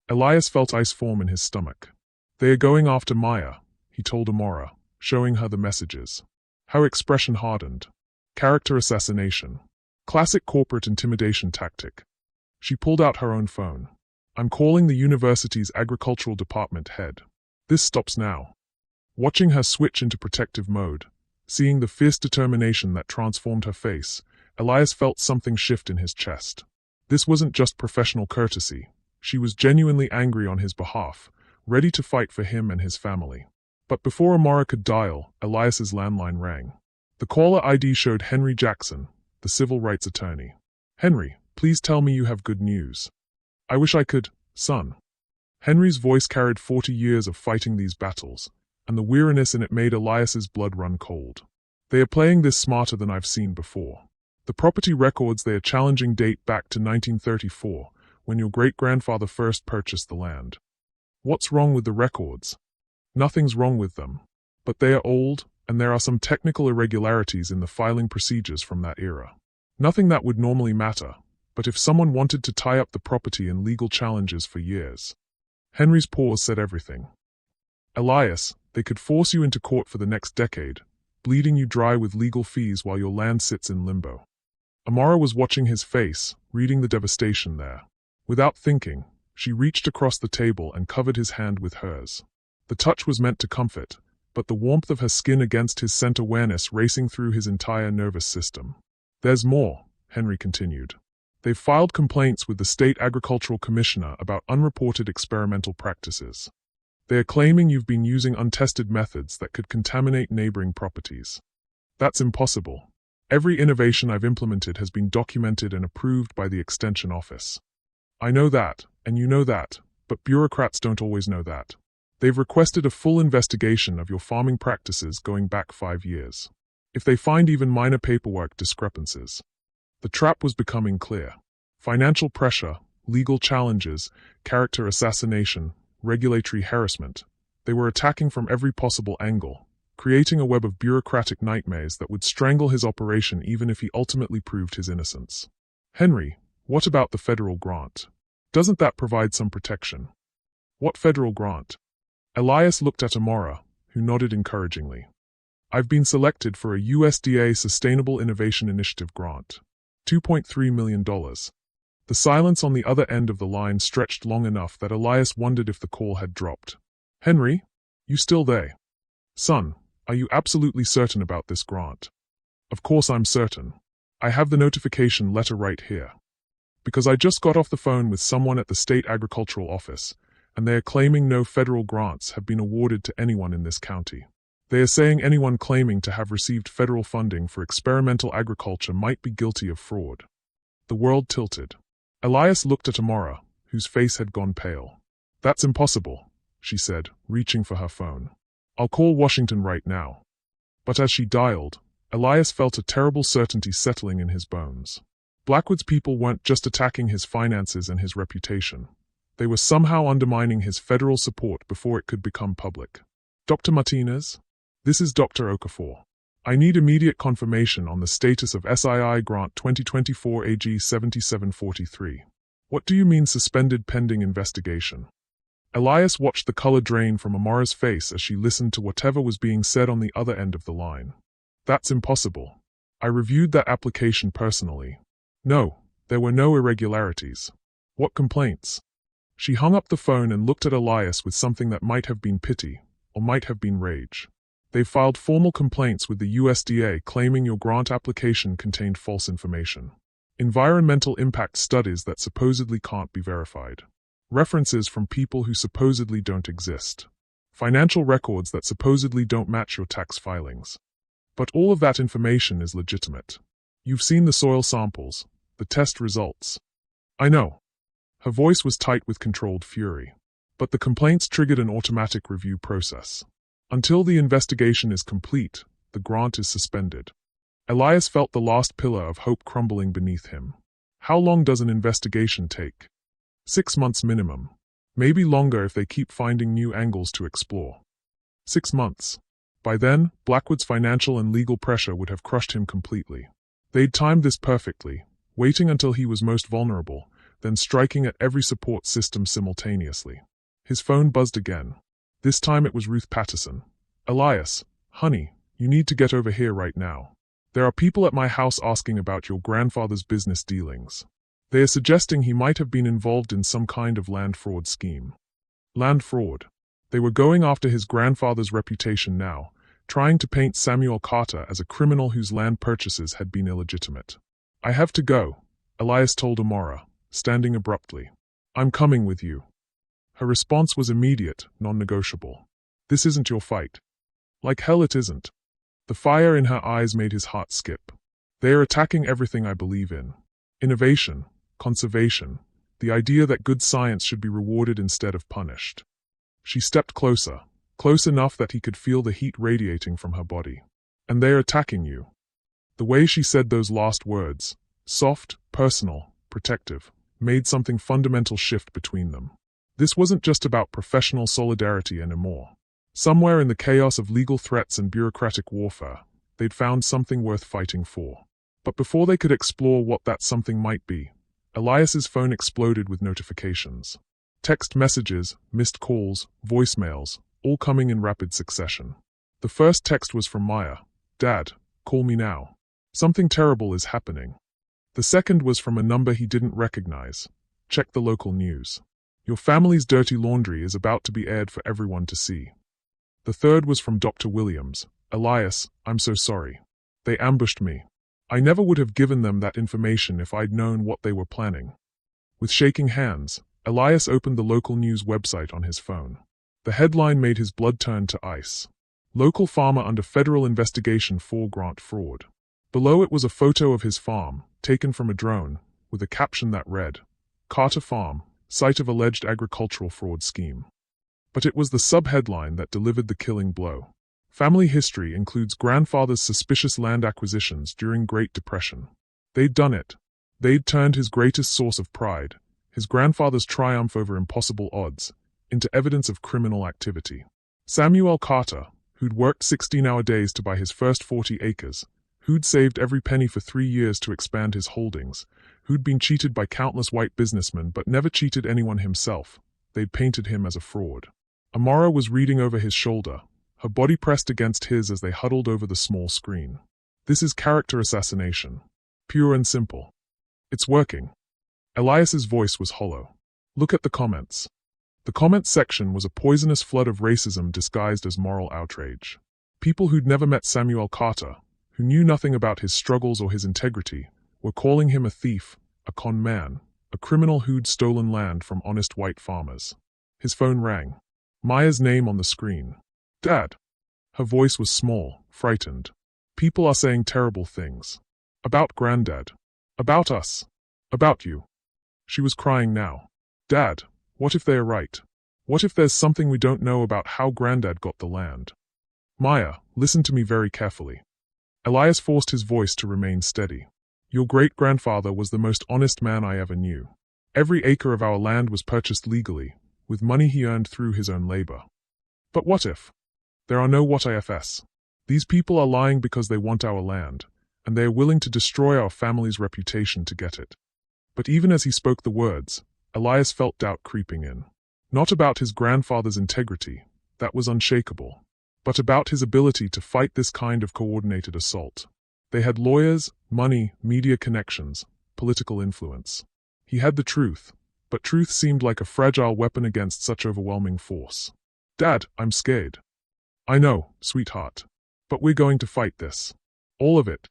Elias felt ice form in his stomach. They are going after Maya, he told Amora, showing her the messages. Her expression hardened. Character assassination. Classic corporate intimidation tactic. She pulled out her own phone. I'm calling the university's agricultural department head. This stops now. Watching her switch into protective mode, seeing the fierce determination that transformed her face, Elias felt something shift in his chest. This wasn't just professional courtesy. She was genuinely angry on his behalf, ready to fight for him and his family. But before Amara could dial, Elias's landline rang. The caller ID showed Henry Jackson, the civil rights attorney. Henry, please tell me you have good news. I wish I could, son. Henry's voice carried 40 years of fighting these battles, and the weariness in it made Elias's blood run cold. They are playing this smarter than I've seen before. The property records they are challenging date back to 1934, when your great-grandfather first purchased the land. What's wrong with the records? Nothing's wrong with them. But they are old, and there are some technical irregularities in the filing procedures from that era. Nothing that would normally matter, but if someone wanted to tie up the property in legal challenges for years. Henry's pause said everything. Elias, they could force you into court for the next decade, bleeding you dry with legal fees while your land sits in limbo. Amara was watching his face, reading the devastation there. Without thinking, she reached across the table and covered his hand with hers. The touch was meant to comfort, but the warmth of her skin against his sent awareness racing through his entire nervous system. There's more, Henry continued. They've filed complaints with the State Agricultural Commissioner about unreported experimental practices. They are claiming you've been using untested methods that could contaminate neighboring properties. That's impossible. Every innovation I've implemented has been documented and approved by the Extension Office. I know that, and you know that, but bureaucrats don't always know that. They've requested a full investigation of your farming practices going back 5 years. If they find even minor paperwork discrepancies. The trap was becoming clear. Financial pressure, legal challenges, character assassination, regulatory harassment. They were attacking from every possible angle, creating a web of bureaucratic nightmares that would strangle his operation even if he ultimately proved his innocence. Henry, what about the federal grant? Doesn't that provide some protection? What federal grant? Elias looked at Amora, who nodded encouragingly. I've been selected for a USDA Sustainable Innovation Initiative grant. $2.3 million. The silence on the other end of the line stretched long enough that Elias wondered if the call had dropped. Henry? You still there? Son, are you absolutely certain about this grant? Of course I'm certain. I have the notification letter right here. Because I just got off the phone with someone at the State Agricultural Office, and they are claiming no federal grants have been awarded to anyone in this county. They are saying anyone claiming to have received federal funding for experimental agriculture might be guilty of fraud. The world tilted. Elias looked at Amora, whose face had gone pale. That's impossible, she said, reaching for her phone. I'll call Washington right now. But as she dialed, Elias felt a terrible certainty settling in his bones. Blackwood's people weren't just attacking his finances and his reputation. They were somehow undermining his federal support before it could become public. Dr. Martinez? This is Dr. Okafor. I need immediate confirmation on the status of SII Grant 2024 AG 7743. What do you mean suspended pending investigation? Elias watched the color drain from Amora's face as she listened to whatever was being said on the other end of the line. That's impossible. I reviewed that application personally. No, there were no irregularities. What complaints? She hung up the phone and looked at Elias with something that might have been pity, or might have been rage. They filed formal complaints with the USDA claiming your grant application contained false information. Environmental impact studies that supposedly can't be verified. References from people who supposedly don't exist. Financial records that supposedly don't match your tax filings. But all of that information is legitimate. You've seen the soil samples, the test results. I know. Her voice was tight with controlled fury. But the complaints triggered an automatic review process. Until the investigation is complete, the grant is suspended. Elias felt the last pillar of hope crumbling beneath him. How long does an investigation take? 6 months minimum. Maybe longer if they keep finding new angles to explore. 6 months. By then, Blackwood's financial and legal pressure would have crushed him completely. They'd timed this perfectly, waiting until he was most vulnerable, then striking at every support system simultaneously. His phone buzzed again. This time it was Ruth Patterson. "Elias, honey, you need to get over here right now. There are people at my house asking about your grandfather's business dealings. They are suggesting he might have been involved in some kind of land fraud scheme." Land fraud. They were going after his grandfather's reputation now, trying to paint Samuel Carter as a criminal whose land purchases had been illegitimate. "I have to go," Elias told Amara, standing abruptly. "I'm coming with you." Her response was immediate, non-negotiable. "This isn't your fight." "Like hell it isn't." The fire in her eyes made his heart skip. "They are attacking everything I believe in. Innovation, conservation, the idea that good science should be rewarded instead of punished." She stepped closer, close enough that he could feel the heat radiating from her body. "And they're attacking you." The way she said those last words, soft, personal, protective, made something fundamental shift between them. This wasn't just about professional solidarity anymore. Somewhere in the chaos of legal threats and bureaucratic warfare, they'd found something worth fighting for. But before they could explore what that something might be, Elias's phone exploded with notifications. Text messages, missed calls, voicemails, all coming in rapid succession. The first text was from Maya. "Dad, call me now. Something terrible is happening." The second was from a number he didn't recognize. "Check the local news. Your family's dirty laundry is about to be aired for everyone to see." The third was from Dr. Williams. "Elias, I'm so sorry. They ambushed me. I never would have given them that information if I'd known what they were planning." With shaking hands, Elias opened the local news website on his phone. The headline made his blood turn to ice. "Local farmer under federal investigation for grant fraud." Below it was a photo of his farm, taken from a drone, with a caption that read, "Carter Farm, site of alleged agricultural fraud scheme." But it was the subheadline that delivered the killing blow. Family history includes grandfather's suspicious land acquisitions during Great Depression. They'd done it. They'd turned his greatest source of pride, his grandfather's triumph over impossible odds, into evidence of criminal activity. Samuel Carter, who'd worked 16-hour days to buy his first 40 acres, who'd saved every penny for 3 years to expand his holdings, who'd been cheated by countless white businessmen but never cheated anyone himself, they'd painted him as a fraud. Amara was reading over his shoulder, her body pressed against his as they huddled over the small screen. "This is character assassination. Pure and simple. It's working." Elias's voice was hollow. "Look at the comments." The comments section was a poisonous flood of racism disguised as moral outrage. People who'd never met Samuel Carter, who knew nothing about his struggles or his integrity, were calling him a thief, a con man, a criminal who'd stolen land from honest white farmers. His phone rang. Maya's name on the screen. "Dad." Her voice was small, frightened. "People are saying terrible things. About Granddad. About us. About you." She was crying now. "Dad, what if they are right? What if there's something we don't know about how Granddad got the land?" "Maya, listen to me very carefully." Elias forced his voice to remain steady. "Your great-grandfather was the most honest man I ever knew. Every acre of our land was purchased legally, with money he earned through his own labor. But what if? There are no what ifs. These people are lying because they want our land, and they are willing to destroy our family's reputation to get it." But even as he spoke the words, Elias felt doubt creeping in. Not about his grandfather's integrity, that was unshakable, but about his ability to fight this kind of coordinated assault. They had lawyers, money, media connections, political influence. He had the truth, but truth seemed like a fragile weapon against such overwhelming force. "Dad, I'm scared." "I know, sweetheart. But we're going to fight this. All of it."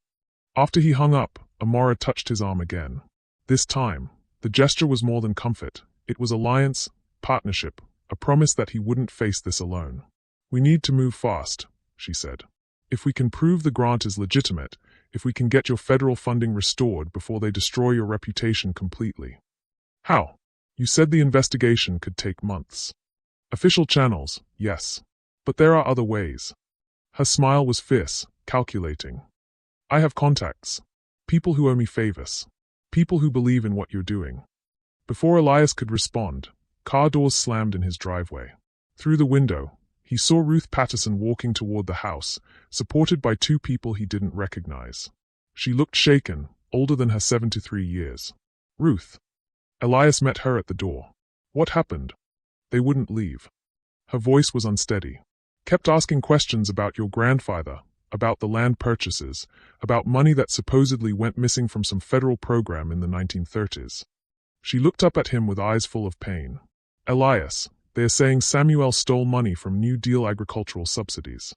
After he hung up, Amara touched his arm again. This time, the gesture was more than comfort. It was alliance, partnership, a promise that he wouldn't face this alone. "We need to move fast," she said. "If we can prove the grant is legitimate, if we can get your federal funding restored before they destroy your reputation completely." "How?" "You said the investigation could take months." "Official channels, yes. But there are other ways." Her smile was fierce, calculating. "I have contacts. People who owe me favors. People who believe in what you're doing." Before Elias could respond, car doors slammed in his driveway. Through the window, he saw Ruth Patterson walking toward the house, supported by 2 people he didn't recognize. She looked shaken, older than her 73 years. Ruth. Elias met her at the door. What happened? They wouldn't leave. Her voice was unsteady. Kept asking questions about your grandfather, about the land purchases, about money that supposedly went missing from some federal program in the 1930s. She looked up at him with eyes full of pain. Elias, they are saying Samuel stole money from New Deal agricultural subsidies.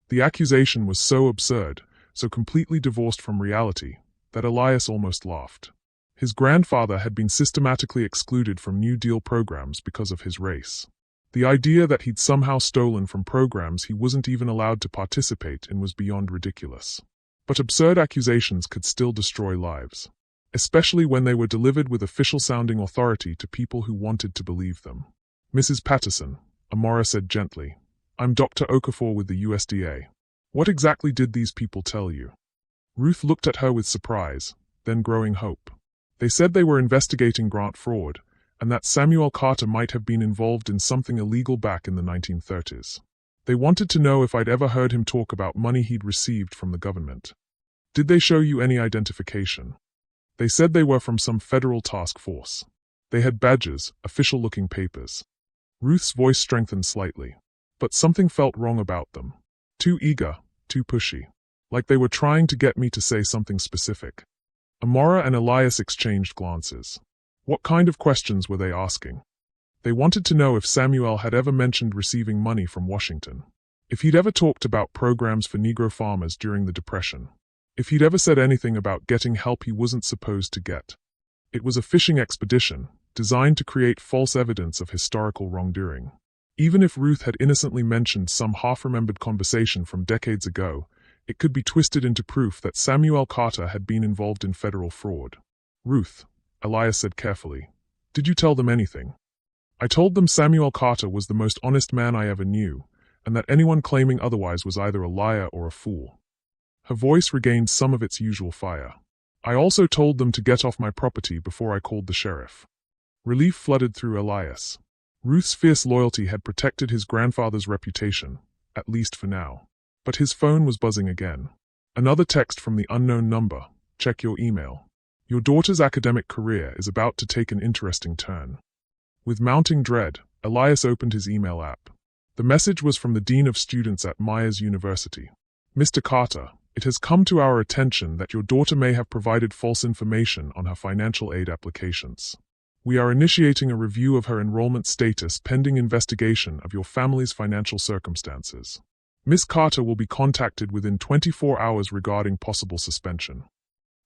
The accusation was so absurd, so completely divorced from reality, that Elias almost laughed. His grandfather had been systematically excluded from New Deal programs because of his race. The idea that he'd somehow stolen from programs he wasn't even allowed to participate in was beyond ridiculous. But absurd accusations could still destroy lives, especially when they were delivered with official-sounding authority to people who wanted to believe them. Mrs. Patterson, Amara said gently, I'm Dr. Okafor with the USDA. What exactly did these people tell you? Ruth looked at her with surprise, then growing hope. They said they were investigating grant fraud, and that Samuel Carter might have been involved in something illegal back in the 1930s. They wanted to know if I'd ever heard him talk about money he'd received from the government. Did they show you any identification? They said they were from some federal task force. They had badges, official-looking papers. Ruth's voice strengthened slightly, but something felt wrong about them. Too eager, too pushy. Like they were trying to get me to say something specific. Amara and Elias exchanged glances. What kind of questions were they asking? They wanted to know if Samuel had ever mentioned receiving money from Washington. If he'd ever talked about programs for Negro farmers during the Depression. If he'd ever said anything about getting help he wasn't supposed to get. It was a fishing expedition, designed to create false evidence of historical wrongdoing. Even if Ruth had innocently mentioned some half-remembered conversation from decades ago, it could be twisted into proof that Samuel Carter had been involved in federal fraud. Ruth, Elias said carefully, did you tell them anything? I told them Samuel Carter was the most honest man I ever knew, and that anyone claiming otherwise was either a liar or a fool. Her voice regained some of its usual fire. I also told them to get off my property before I called the sheriff. Relief flooded through Elias. Ruth's fierce loyalty had protected his grandfather's reputation, at least for now. But his phone was buzzing again. Another text from the unknown number. Check your email. Your daughter's academic career is about to take an interesting turn. With mounting dread, Elias opened his email app. The message was from the Dean of Students at Myers University. Mr. Carter, it has come to our attention that your daughter may have provided false information on her financial aid applications. We are initiating a review of her enrollment status pending investigation of your family's financial circumstances. Miss Carter will be contacted within 24 hours regarding possible suspension.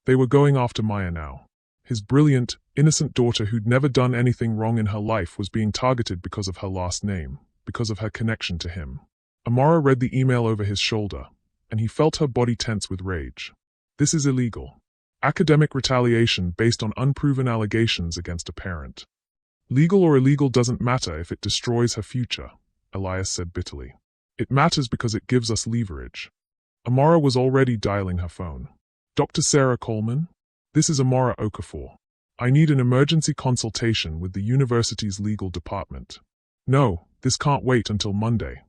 They were going after Maya now. His brilliant, innocent daughter who'd never done anything wrong in her life was being targeted because of her last name, because of her connection to him. Amara read the email over his shoulder, and he felt her body tense with rage. This is illegal. Academic retaliation based on unproven allegations against a parent. Legal or illegal doesn't matter if it destroys her future, Elias said bitterly. It matters because it gives us leverage. Amara was already dialing her phone. Dr. Sarah Coleman? This is Amara Okafor. I need an emergency consultation with the university's legal department. No, this can't wait until Monday.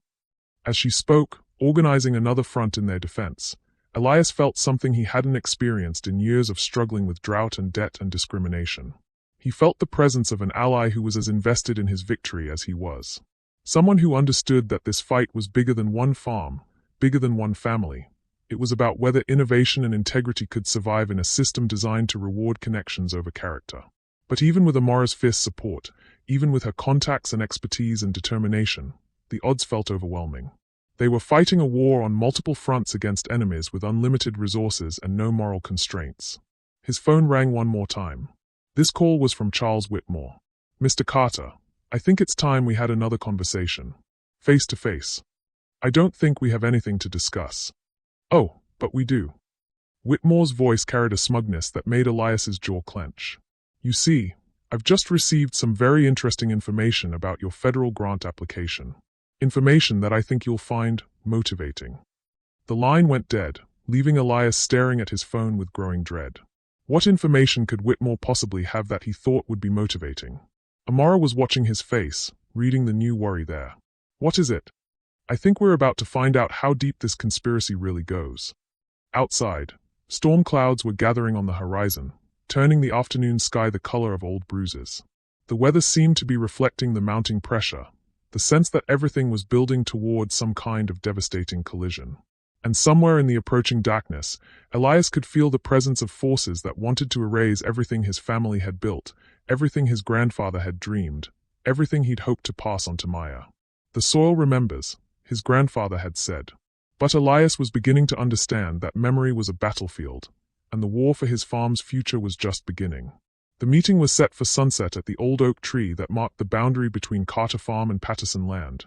As she spoke, organizing another front in their defense, Elias felt something he hadn't experienced in years of struggling with drought and debt and discrimination. He felt the presence of an ally who was as invested in his victory as he was. Someone who understood that this fight was bigger than one farm, bigger than one family. It was about whether innovation and integrity could survive in a system designed to reward connections over character. But even with Amara's fierce support, even with her contacts and expertise and determination, the odds felt overwhelming. They were fighting a war on multiple fronts against enemies with unlimited resources and no moral constraints. His phone rang one more time. This call was from Charles Whitmore. Mr. Carter, I think it's time we had another conversation. Face to face. I don't think we have anything to discuss. Oh, but we do. Whitmore's voice carried a smugness that made Elias's jaw clench. You see, I've just received some very interesting information about your federal grant application. Information that I think you'll find motivating. The line went dead, leaving Elias staring at his phone with growing dread. What information could Whitmore possibly have that he thought would be motivating? Amara was watching his face, reading the new worry there. What is it? I think we're about to find out how deep this conspiracy really goes. Outside, Storm clouds were gathering on the horizon, turning the afternoon sky the color of old bruises. The weather seemed to be reflecting the mounting pressure, the sense that everything was building toward some kind of devastating collision. And somewhere in the approaching darkness, Elias could feel the presence of forces that wanted to erase everything his family had built, everything his grandfather had dreamed, everything he'd hoped to pass on to Maya. The soil remembers, his grandfather had said. But Elias was beginning to understand that memory was a battlefield, and the war for his farm's future was just beginning. The meeting was set for sunset at the old oak tree that marked the boundary between Carter Farm and Patterson land.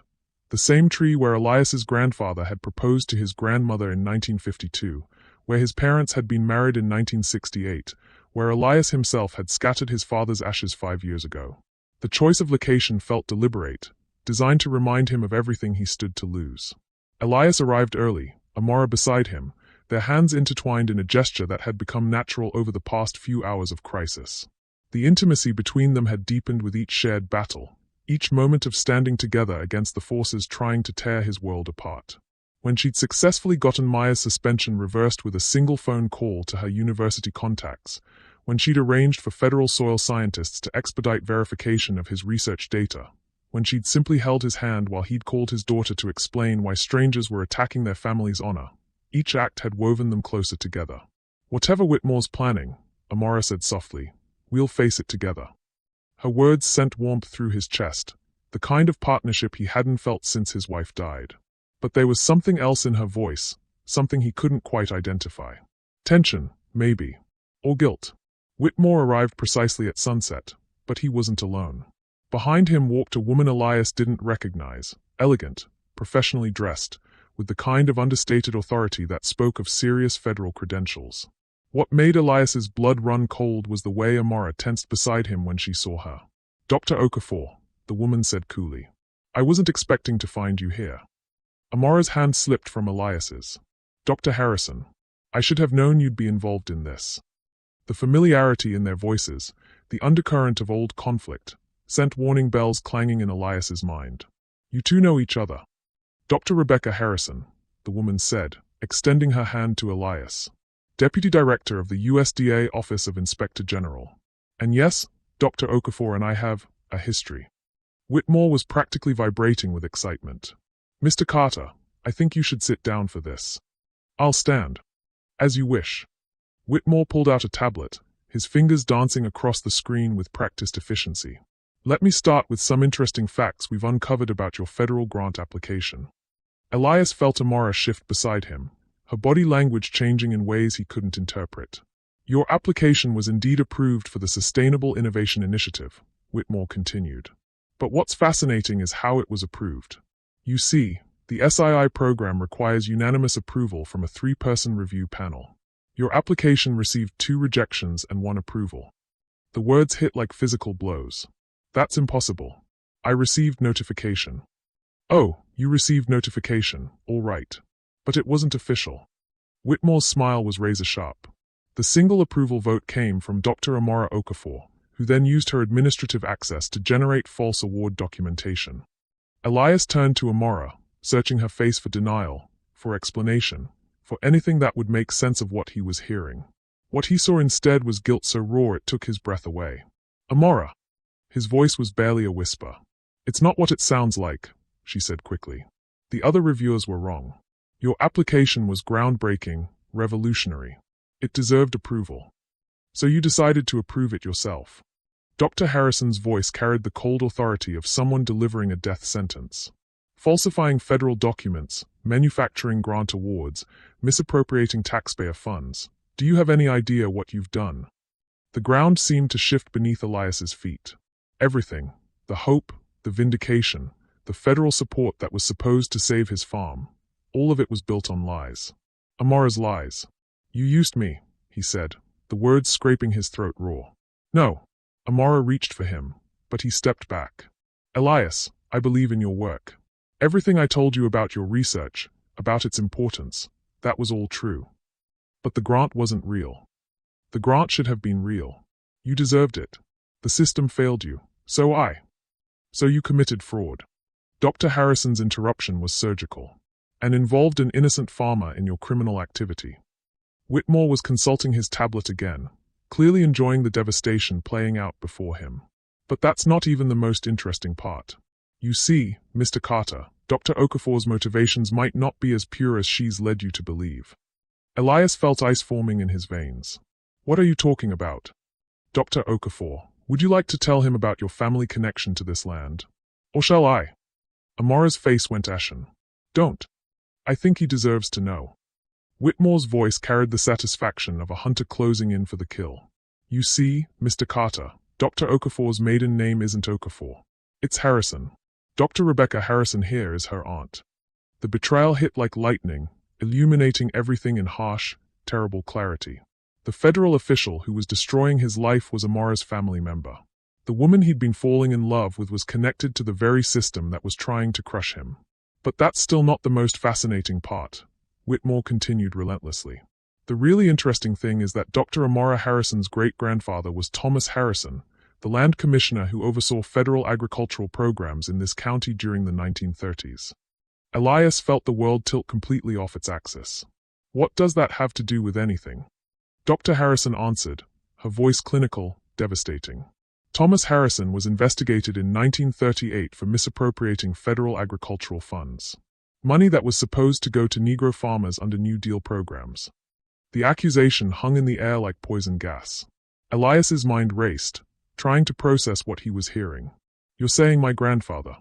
The same tree where Elias's grandfather had proposed to his grandmother in 1952, where his parents had been married in 1968, where Elias himself had scattered his father's ashes 5 years ago. The choice of location felt deliberate, designed to remind him of everything he stood to lose. Elias arrived early, Amara beside him, their hands intertwined in a gesture that had become natural over the past few hours of crisis. The intimacy between them had deepened with each shared battle, each moment of standing together against the forces trying to tear his world apart. When she'd successfully gotten Maya's suspension reversed with a single phone call to her university contacts, when she'd arranged for federal soil scientists to expedite verification of his research data, when she'd simply held his hand while he'd called his daughter to explain why strangers were attacking their family's honor, each act had woven them closer together. "Whatever Whitmore's planning," Amara said softly, "we'll face it together." Her words sent warmth through his chest, the kind of partnership he hadn't felt since his wife died. But there was something else in her voice, something he couldn't quite identify. Tension, maybe. Or guilt. Whitmore arrived precisely at sunset, but he wasn't alone. Behind him walked a woman Elias didn't recognize, elegant, professionally dressed, with the kind of understated authority that spoke of serious federal credentials. What made Elias's blood run cold was the way Amara tensed beside him when she saw her. "Dr. Okafor," the woman said coolly. "I wasn't expecting to find you here." Amara's hand slipped from Elias's. "Dr. Harrison, I should have known you'd be involved in this." The familiarity in their voices, the undercurrent of old conflict, sent warning bells clanging in Elias's mind. "You two know each other." "Dr. Rebecca Harrison," the woman said, extending her hand to Elias. "Deputy Director of the USDA Office of Inspector General. And yes, Dr. Okafor and I have a history." Whitmore was practically vibrating with excitement. "Mr. Carter, I think you should sit down for this." "I'll stand." "As you wish." Whitmore pulled out a tablet, his fingers dancing across the screen with practiced efficiency. "Let me start with some interesting facts we've uncovered about your federal grant application." Elias felt Amara shift beside him, her body language changing in ways he couldn't interpret. "Your application was indeed approved for the Sustainable Innovation Initiative," Whitmore continued. "But what's fascinating is how it was approved. You see, the SII program requires unanimous approval from a 3-person review panel. Your application received 2 rejections and 1 approval." The words hit like physical blows. "That's impossible. I received notification." "Oh, you received notification, all right. But it wasn't official." Whitmore's smile was razor-sharp. The single approval vote came from Dr. Amara Okafor, who then used her administrative access to generate false award documentation. Elias turned to Amara, searching her face for denial, for explanation, for anything that would make sense of what he was hearing. What he saw instead was guilt so raw it took his breath away. "Amara." His voice was barely a whisper. "It's not what it sounds like," she said quickly. "The other reviewers were wrong. Your application was groundbreaking, revolutionary. It deserved approval. So you decided to approve it yourself." Dr. Harrison's voice carried the cold authority of someone delivering a death sentence. "Falsifying federal documents, manufacturing grant awards, misappropriating taxpayer funds. Do you have any idea what you've done?" The ground seemed to shift beneath Elias's feet. Everything, the hope, the vindication, the federal support that was supposed to save his farm, all of it was built on lies. Amara's lies. "You used me," he said, the words scraping his throat raw. "No." Amara reached for him, but he stepped back. "Elias, I believe in your work. Everything I told you about your research, about its importance, that was all true. But the grant wasn't real. The grant should have been real. You deserved it. The system failed you. So you committed fraud." Dr. Harrison's interruption was surgical, and involved an innocent farmer in your criminal activity. Whitmore was consulting his tablet again, clearly enjoying the devastation playing out before him. But that's not even the most interesting part. You see, Mr. Carter, Dr. Okafor's motivations might not be as pure as she's led you to believe. Elias felt ice forming in his veins. What are you talking about? Dr. Okafor, would you like to tell him about your family connection to this land? Or shall I? Amora's face went ashen. Don't. I think he deserves to know. Whitmore's voice carried the satisfaction of a hunter closing in for the kill. You see, Mr. Carter, Dr. Okafor's maiden name isn't Okafor. It's Harrison. Dr. Rebecca Harrison here is her aunt. The betrayal hit like lightning, illuminating everything in harsh, terrible clarity. The federal official who was destroying his life was Amora's family member. The woman he'd been falling in love with was connected to the very system that was trying to crush him. But that's still not the most fascinating part, Whitmore continued relentlessly. The really interesting thing is that Dr. Amora Harrison's great-grandfather was Thomas Harrison, the land commissioner who oversaw federal agricultural programs in this county during the 1930s. Elias felt the world tilt completely off its axis. What does that have to do with anything? Dr. Harrison answered, her voice clinical, devastating. Thomas Harrison was investigated in 1938 for misappropriating federal agricultural funds. Money that was supposed to go to Negro farmers under New Deal programs. The accusation hung in the air like poison gas. Elias's mind raced, trying to process what he was hearing. You're saying my grandfather.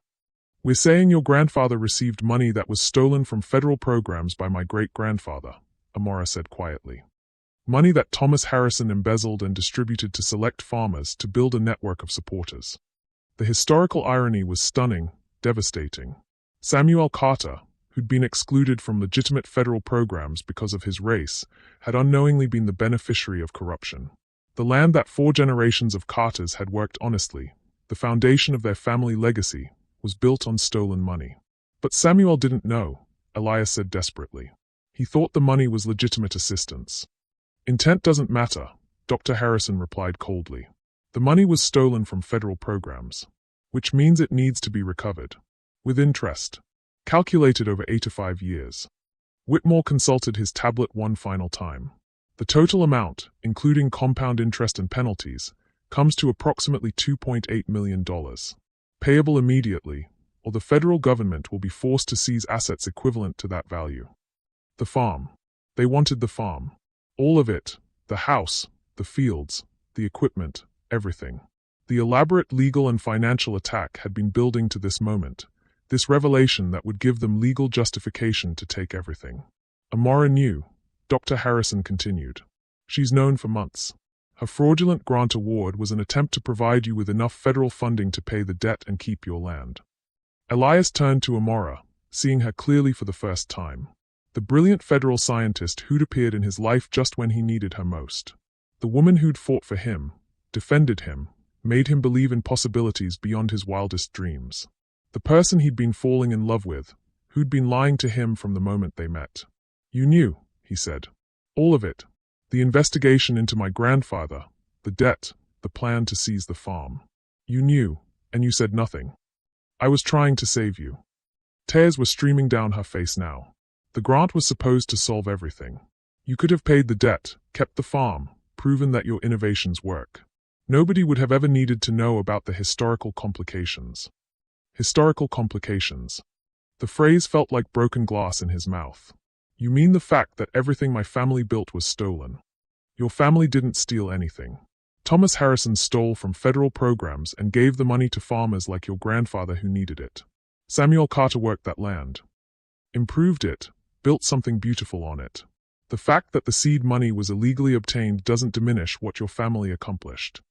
We're saying your grandfather received money that was stolen from federal programs by my great-grandfather, Amora said quietly. Money that Thomas Harrison embezzled and distributed to select farmers to build a network of supporters. The historical irony was stunning, devastating. Samuel Carter, who'd been excluded from legitimate federal programs because of his race, had unknowingly been the beneficiary of corruption. The land that 4 generations of Carters had worked honestly, the foundation of their family legacy, was built on stolen money. But Samuel didn't know, Elias said desperately. He thought the money was legitimate assistance. Intent doesn't matter, Dr. Harrison replied coldly. The money was stolen from federal programs, which means it needs to be recovered. With interest. Calculated over 85 years. Whitmore consulted his tablet one final time. The total amount, including compound interest and penalties, comes to approximately $2.8 million. Payable immediately, or the federal government will be forced to seize assets equivalent to that value. The farm. They wanted the farm. All of it, the house, the fields, the equipment, everything. The elaborate legal and financial attack had been building to this moment, this revelation that would give them legal justification to take everything. Amora knew, Dr. Harrison continued. She's known for months. Her fraudulent grant award was an attempt to provide you with enough federal funding to pay the debt and keep your land. Elias turned to Amora, seeing her clearly for the first time. The brilliant federal scientist who'd appeared in his life just when he needed her most. The woman who'd fought for him, defended him, made him believe in possibilities beyond his wildest dreams. The person he'd been falling in love with, who'd been lying to him from the moment they met. You knew, he said. All of it. The investigation into my grandfather, the debt, the plan to seize the farm. You knew, and you said nothing. I was trying to save you. Tears were streaming down her face now. The grant was supposed to solve everything. You could have paid the debt, kept the farm, proven that your innovations work. Nobody would have ever needed to know about the historical complications. Historical complications. The phrase felt like broken glass in his mouth. You mean the fact that everything my family built was stolen? Your family didn't steal anything. Thomas Harrison stole from federal programs and gave the money to farmers like your grandfather who needed it. Samuel Carter worked that land. Improved it, built something beautiful on it. The fact that the seed money was illegally obtained doesn't diminish what your family accomplished.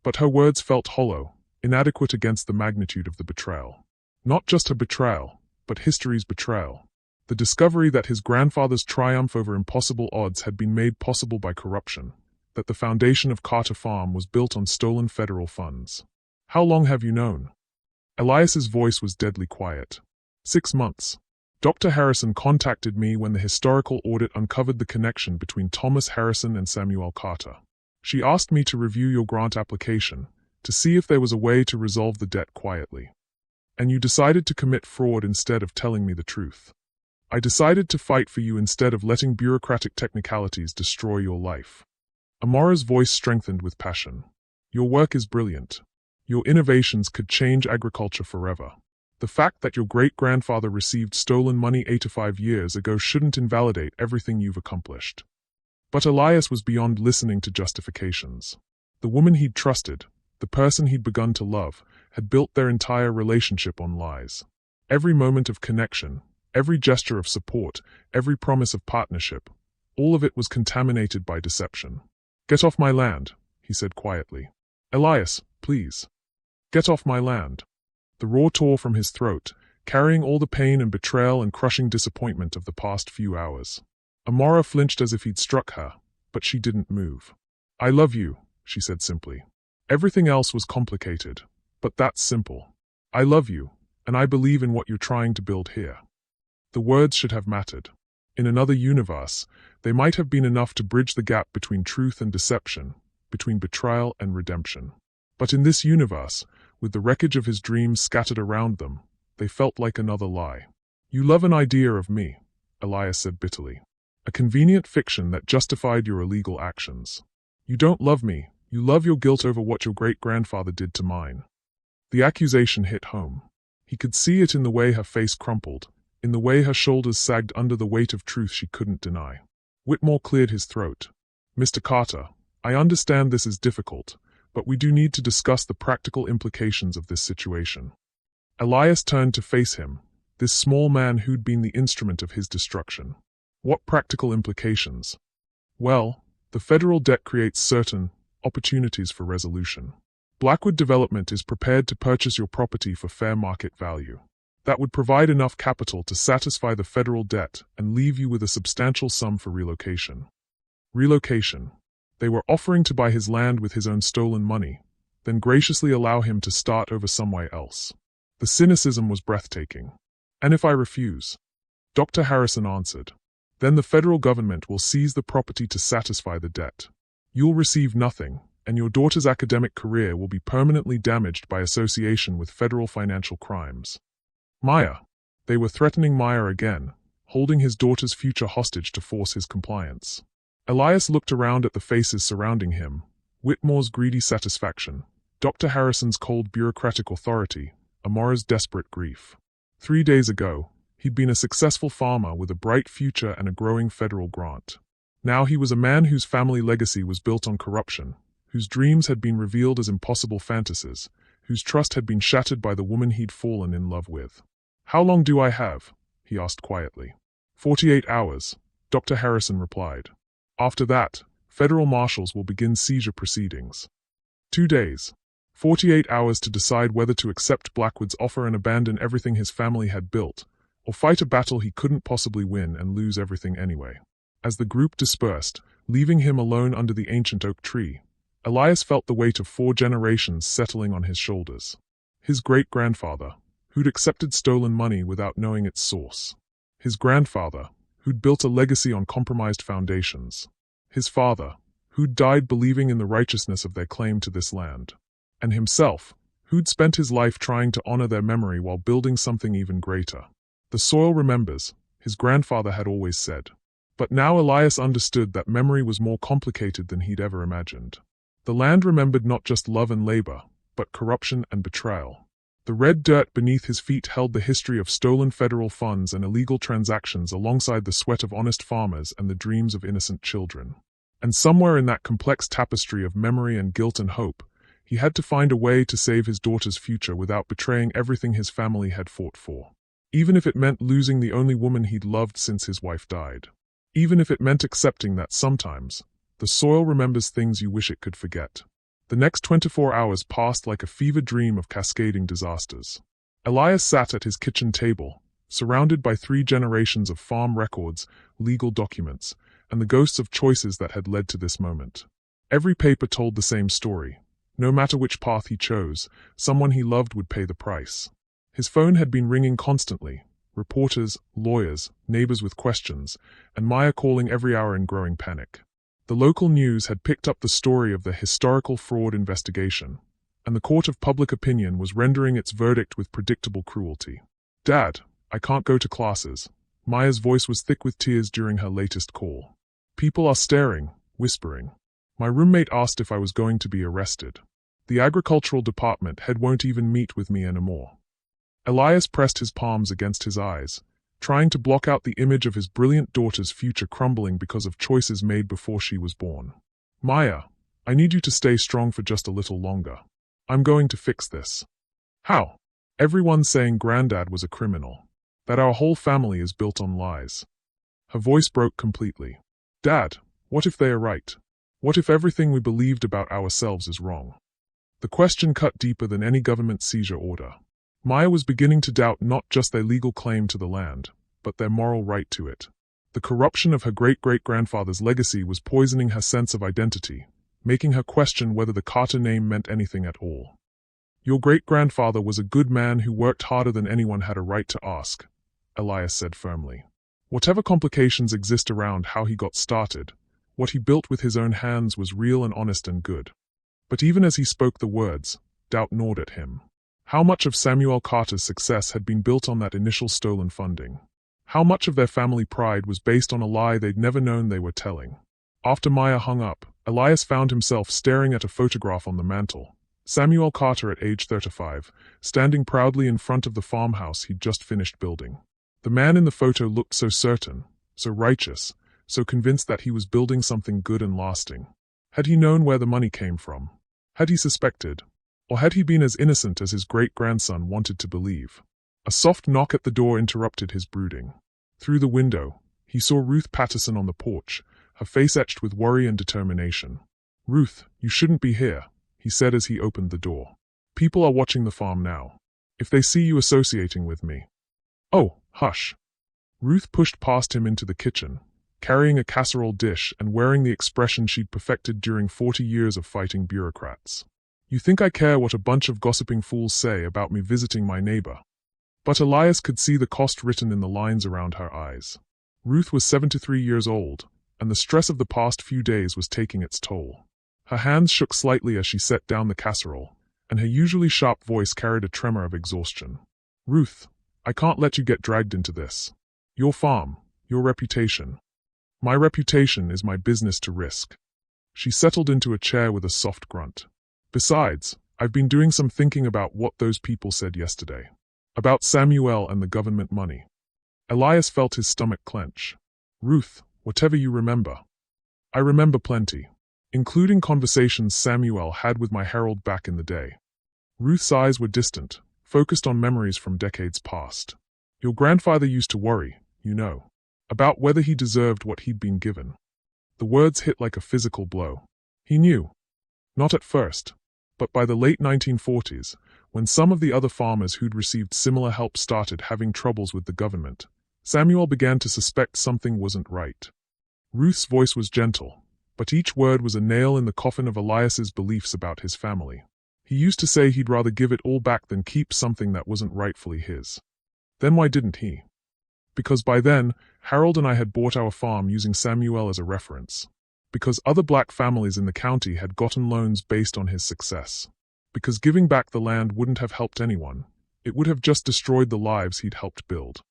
But her words felt hollow, inadequate against the magnitude of the betrayal. Not just her betrayal, but history's betrayal. The discovery that his grandfather's triumph over impossible odds had been made possible by corruption, that the foundation of Carter Farm was built on stolen federal funds. How long have you known? Elias's voice was deadly quiet. 6 months. Dr. Harrison contacted me when the historical audit uncovered the connection between Thomas Harrison and Samuel Carter. She asked me to review your grant application, to see if there was a way to resolve the debt quietly. And you decided to commit fraud instead of telling me the truth. I decided to fight for you instead of letting bureaucratic technicalities destroy your life." Amora's voice strengthened with passion. "Your work is brilliant. Your innovations could change agriculture forever. The fact that your great-grandfather received stolen money 85 years ago shouldn't invalidate everything you've accomplished." But Elias was beyond listening to justifications. The woman he'd trusted, the person he'd begun to love, had built their entire relationship on lies. Every moment of connection, every gesture of support, every promise of partnership, all of it was contaminated by deception. "Get off my land," he said quietly. "Elias, please. Get off my land." The roar tore from his throat, carrying all the pain and betrayal and crushing disappointment of the past few hours. Amora flinched as if he'd struck her, but she didn't move. "I love you," she said simply. "Everything else was complicated, but that's simple. I love you, and I believe in what you're trying to build here." The words should have mattered. In another universe, they might have been enough to bridge the gap between truth and deception, between betrayal and redemption. But in this universe, with the wreckage of his dreams scattered around them, they felt like another lie. "You love an idea of me," Elias said bitterly. "A convenient fiction that justified your illegal actions. You don't love me, you love your guilt over what your great-grandfather did to mine." The accusation hit home. He could see it in the way her face crumpled, in the way her shoulders sagged under the weight of truth she couldn't deny. Whitmore cleared his throat. "Mr. Carter, I understand this is difficult, but we do need to discuss the practical implications of this situation." Elias turned to face him, this small man who'd been the instrument of his destruction. "What practical implications?" "Well, the federal debt creates certain opportunities for resolution. Blackwood Development is prepared to purchase your property for fair market value. That would provide enough capital to satisfy the federal debt and leave you with a substantial sum for relocation." Relocation. They were offering to buy his land with his own stolen money, then graciously allow him to start over somewhere else. The cynicism was breathtaking. "And if I refuse?" Dr. Harrison answered. "Then the federal government will seize the property to satisfy the debt. You'll receive nothing, and your daughter's academic career will be permanently damaged by association with federal financial crimes." Maya. They were threatening Maya again, holding his daughter's future hostage to force his compliance. Elias looked around at the faces surrounding him. Whitmore's greedy satisfaction, Dr. Harrison's cold bureaucratic authority, Amora's desperate grief. 3 days ago, he'd been a successful farmer with a bright future and a growing federal grant. Now he was a man whose family legacy was built on corruption, whose dreams had been revealed as impossible fantasies, whose trust had been shattered by the woman he'd fallen in love with. "How long do I have?" he asked quietly. 48 hours, Dr. Harrison replied. "After that, federal marshals will begin seizure proceedings." 2 days. 48 hours to decide whether to accept Blackwood's offer and abandon everything his family had built, or fight a battle he couldn't possibly win and lose everything anyway. As the group dispersed, leaving him alone under the ancient oak tree, Elias felt the weight of 4 generations settling on his shoulders. His great-grandfather, who'd accepted stolen money without knowing its source. His grandfather, who'd built a legacy on compromised foundations. His father, who'd died believing in the righteousness of their claim to this land. And himself, who'd spent his life trying to honor their memory while building something even greater. "The soil remembers," his grandfather had always said. But now Elias understood that memory was more complicated than he'd ever imagined. The land remembered not just love and labor, but corruption and betrayal. The red dirt beneath his feet held the history of stolen federal funds and illegal transactions alongside the sweat of honest farmers and the dreams of innocent children. And somewhere in that complex tapestry of memory and guilt and hope, he had to find a way to save his daughter's future without betraying everything his family had fought for. Even if it meant losing the only woman he'd loved since his wife died. Even if it meant accepting that sometimes, the soil remembers things you wish it could forget. The next 24 hours passed like a fever dream of cascading disasters. Elias sat at his kitchen table, surrounded by 3 generations of farm records, legal documents, and the ghosts of choices that had led to this moment. Every paper told the same story. No matter which path he chose, someone he loved would pay the price. His phone had been ringing constantly, reporters, lawyers, neighbors with questions, and Maya calling every hour in growing panic. The local news had picked up the story of the historical fraud investigation, and the court of public opinion was rendering its verdict with predictable cruelty. "Dad, I can't go to classes," Maya's voice was thick with tears during her latest call. People are staring, whispering. My roommate asked if I was going to be arrested. The agricultural department head won't even meet with me anymore. Elias pressed his palms against his eyes, trying to block out the image of his brilliant daughter's future crumbling because of choices made before she was born. Maya, I need you to stay strong for just a little longer. I'm going to fix this. How? Everyone's saying Granddad was a criminal. That our whole family is built on lies. Her voice broke completely. Dad, what if they are right? What if everything we believed about ourselves is wrong? The question cut deeper than any government seizure order. Maya was beginning to doubt not just their legal claim to the land, but their moral right to it. The corruption of her great-great-grandfather's legacy was poisoning her sense of identity, making her question whether the Carter name meant anything at all. Your great-grandfather was a good man who worked harder than anyone had a right to ask, Elias said firmly. Whatever complications exist around how he got started, what he built with his own hands was real and honest and good. But even as he spoke the words, doubt gnawed at him. How much of Samuel Carter's success had been built on that initial stolen funding? How much of their family pride was based on a lie they'd never known they were telling? After Maya hung up, Elias found himself staring at a photograph on the mantel. Samuel Carter at age 35, standing proudly in front of the farmhouse he'd just finished building. The man in the photo looked so certain, so righteous, so convinced that he was building something good and lasting. Had he known where the money came from? Had he suspected? Or had he been as innocent as his great-grandson wanted to believe? A soft knock at the door interrupted his brooding. Through the window, he saw Ruth Patterson on the porch, her face etched with worry and determination. Ruth, you shouldn't be here, he said as he opened the door. People are watching the farm now. If they see you associating with me. Oh, hush. Ruth pushed past him into the kitchen, carrying a casserole dish and wearing the expression she'd perfected during 40 years of fighting bureaucrats. You think I care what a bunch of gossiping fools say about me visiting my neighbor? But Elias could see the cost written in the lines around her eyes. Ruth was 73 years old, and the stress of the past few days was taking its toll. Her hands shook slightly as she set down the casserole, and her usually sharp voice carried a tremor of exhaustion. Ruth, I can't let you get dragged into this. Your farm, your reputation. My reputation is my business to risk. She settled into a chair with a soft grunt. Besides, I've been doing some thinking about what those people said yesterday. About Samuel and the government money. Elias felt his stomach clench. Ruth, whatever you remember. I remember plenty, including conversations Samuel had with my herald back in the day. Ruth's eyes were distant, focused on memories from decades past. Your grandfather used to worry, you know, about whether he deserved what he'd been given. The words hit like a physical blow. He knew. Not at first, but by the late 1940s, when some of the other farmers who'd received similar help started having troubles with the government, Samuel began to suspect something wasn't right. Ruth's voice was gentle, but each word was a nail in the coffin of Elias's beliefs about his family. He used to say he'd rather give it all back than keep something that wasn't rightfully his. Then why didn't he? Because by then, Harold and I had bought our farm using Samuel as a reference. Because other black families in the county had gotten loans based on his success. Because giving back the land wouldn't have helped anyone. It would have just destroyed the lives he'd helped build.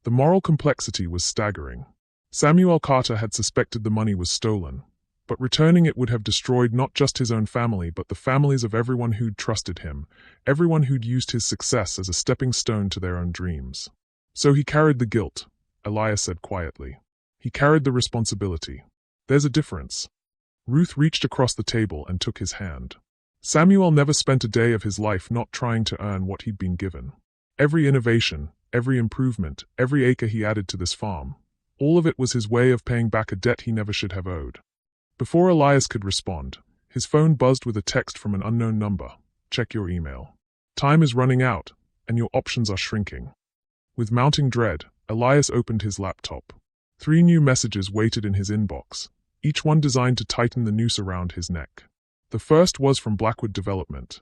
The moral complexity was staggering. Samuel Carter had suspected the money was stolen, but returning it would have destroyed not just his own family but the families of everyone who'd trusted him, everyone who'd used his success as a stepping stone to their own dreams. So he carried the guilt, Elias said quietly. He carried the responsibility. There's a difference. Ruth reached across the table and took his hand. Samuel never spent a day of his life not trying to earn what he'd been given. Every innovation, every improvement, every acre he added to this farm, all of it was his way of paying back a debt he never should have owed. Before Elias could respond, his phone buzzed with a text from an unknown number. Check your email. Time is running out, and your options are shrinking. With mounting dread, Elias opened his laptop. 3 new messages waited in his inbox, each one designed to tighten the noose around his neck. The first was from Blackwood Development.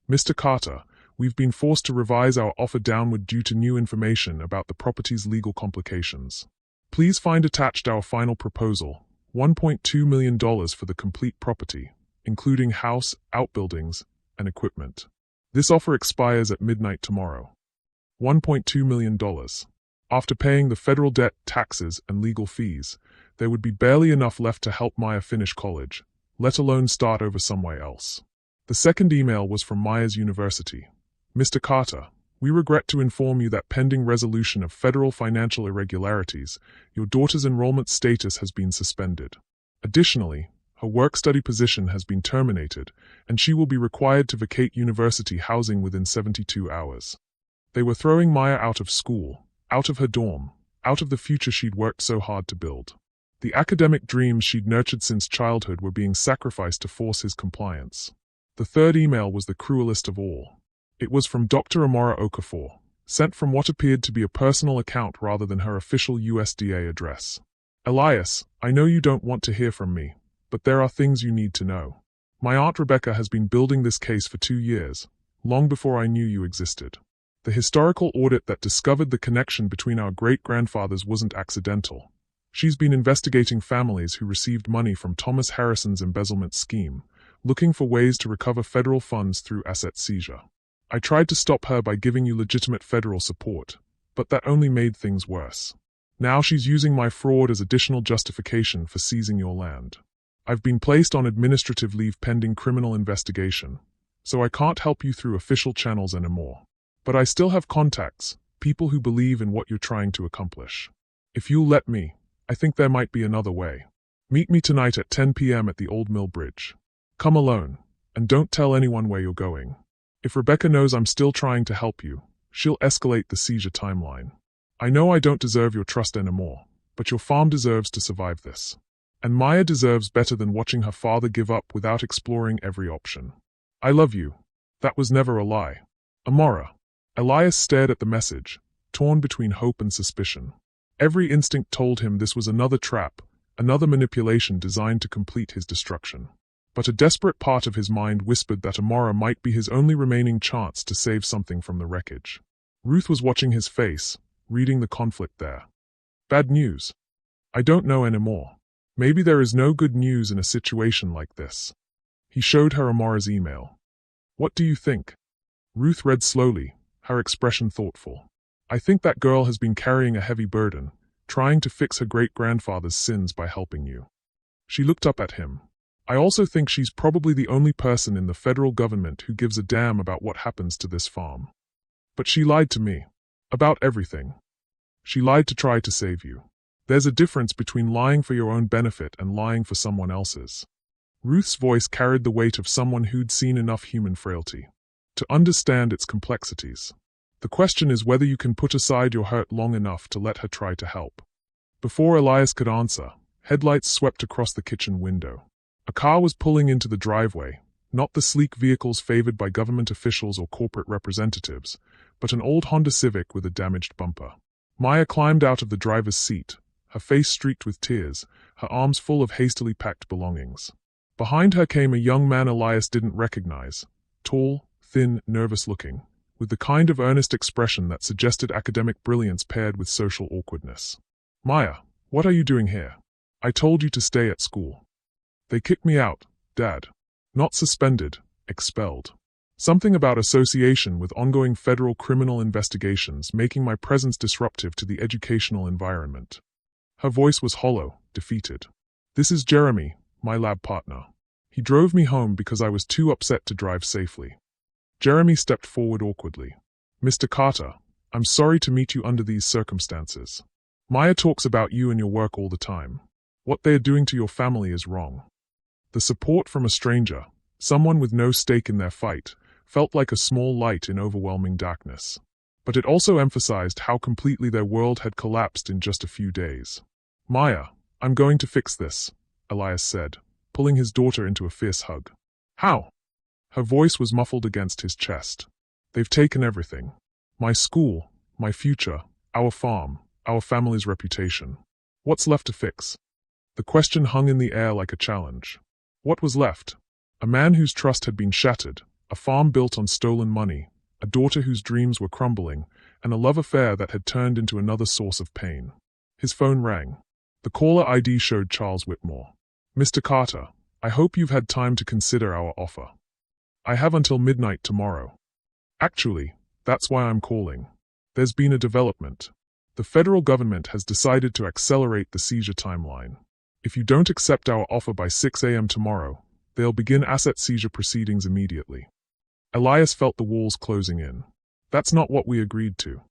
Mr. Carter, we've been forced to revise our offer downward due to new information about the property's legal complications. Please find attached our final proposal, $1.2 million for the complete property, including house, outbuildings, and equipment. This offer expires at midnight tomorrow. $1.2 million. After paying the federal debt, taxes, and legal fees, there would be barely enough left to help Maya finish college, let alone start over somewhere else. The second email was from Maya's university. Mr. Carter, we regret to inform you that pending resolution of federal financial irregularities, your daughter's enrollment status has been suspended. Additionally, her work-study position has been terminated, and she will be required to vacate university housing within 72 hours. They were throwing Maya out of school, out of her dorm, out of the future she'd worked so hard to build. The academic dreams she'd nurtured since childhood were being sacrificed to force his compliance. The third email was the cruelest of all. It was from Dr. Amora Okafor, sent from what appeared to be a personal account rather than her official USDA address. Elias, I know you don't want to hear from me, but there are things you need to know. My Aunt Rebecca has been building this case for 2 years, long before I knew you existed. The historical audit that discovered the connection between our great-grandfathers wasn't accidental. She's been investigating families who received money from Thomas Harrison's embezzlement scheme, looking for ways to recover federal funds through asset seizure. I tried to stop her by giving you legitimate federal support, but that only made things worse. Now she's using my fraud as additional justification for seizing your land. I've been placed on administrative leave pending criminal investigation, so I can't help you through official channels anymore. But I still have contacts, people who believe in what you're trying to accomplish. If you'll let me, I think there might be another way. Meet me tonight at 10 p.m. at the Old Mill Bridge. Come alone, and don't tell anyone where you're going. If Rebecca knows I'm still trying to help you, she'll escalate the seizure timeline. I know I don't deserve your trust anymore, but your farm deserves to survive this. And Maya deserves better than watching her father give up without exploring every option. I love you. That was never a lie. Amora. Elias stared at the message, torn between hope and suspicion. Every instinct told him this was another trap, another manipulation designed to complete his destruction. But a desperate part of his mind whispered that Amora might be his only remaining chance to save something from the wreckage. Ruth was watching his face, reading the conflict there. Bad news. I don't know anymore. Maybe there is no good news in a situation like this. He showed her Amora's email. What do you think? Ruth read slowly, her expression thoughtful. I think that girl has been carrying a heavy burden, trying to fix her great-grandfather's sins by helping you. She looked up at him. I also think she's probably the only person in the federal government who gives a damn about what happens to this farm. But she lied to me. About everything. She lied to try to save you. There's a difference between lying for your own benefit and lying for someone else's. Ruth's voice carried the weight of someone who'd seen enough human frailty to understand its complexities. The question is whether you can put aside your hurt long enough to let her try to help. Before Elias could answer, headlights swept across the kitchen window. A car was pulling into the driveway, not the sleek vehicles favored by government officials or corporate representatives, but an old Honda Civic with a damaged bumper. Maya climbed out of the driver's seat, her face streaked with tears, her arms full of hastily packed belongings. Behind her came a young man Elias didn't recognize, tall, thin, nervous-looking, with the kind of earnest expression that suggested academic brilliance paired with social awkwardness. Maya, what are you doing here? I told you to stay at school. They kicked me out, Dad. Not suspended, expelled. Something about association with ongoing federal criminal investigations making my presence disruptive to the educational environment. Her voice was hollow, defeated. This is Jeremy, my lab partner. He drove me home because I was too upset to drive safely. Jeremy stepped forward awkwardly. Mr. Carter, I'm sorry to meet you under these circumstances. Maya talks about you and your work all the time. What they are doing to your family is wrong. The support from a stranger, someone with no stake in their fight, felt like a small light in overwhelming darkness. But it also emphasized how completely their world had collapsed in just a few days. Maya, I'm going to fix this, Elias said, pulling his daughter into a fierce hug. How? Her voice was muffled against his chest. They've taken everything. My school, my future, our farm, our family's reputation. What's left to fix? The question hung in the air like a challenge. What was left? A man whose trust had been shattered, a farm built on stolen money, a daughter whose dreams were crumbling, and a love affair that had turned into another source of pain. His phone rang. The caller ID showed Charles Whitmore. Mr. Carter, I hope you've had time to consider our offer. I have until midnight tomorrow. Actually, that's why I'm calling. There's been a development. The federal government has decided to accelerate the seizure timeline. If you don't accept our offer by 6 a.m. tomorrow, they'll begin asset seizure proceedings immediately. Elias felt the walls closing in. That's not what we agreed to.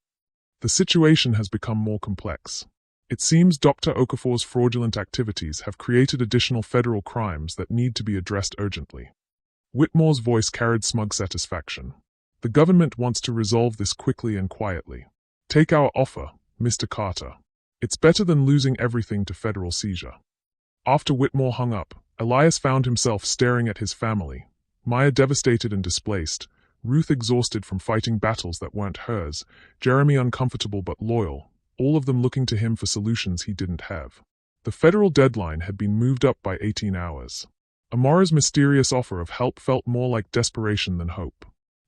The situation has become more complex. It seems Dr. Okafor's fraudulent activities have created additional federal crimes that need to be addressed urgently. Whitmore's voice carried smug satisfaction. The government wants to resolve this quickly and quietly. Take our offer, Mr. Carter. It's better than losing everything to federal seizure. After Whitmore hung up, Elias found himself staring at his family, Maya devastated and displaced, Ruth exhausted from fighting battles that weren't hers, Jeremy uncomfortable but loyal, all of them looking to him for solutions he didn't have. The federal deadline had been moved up by 18 hours. Amara's mysterious offer of help felt more like desperation than hope.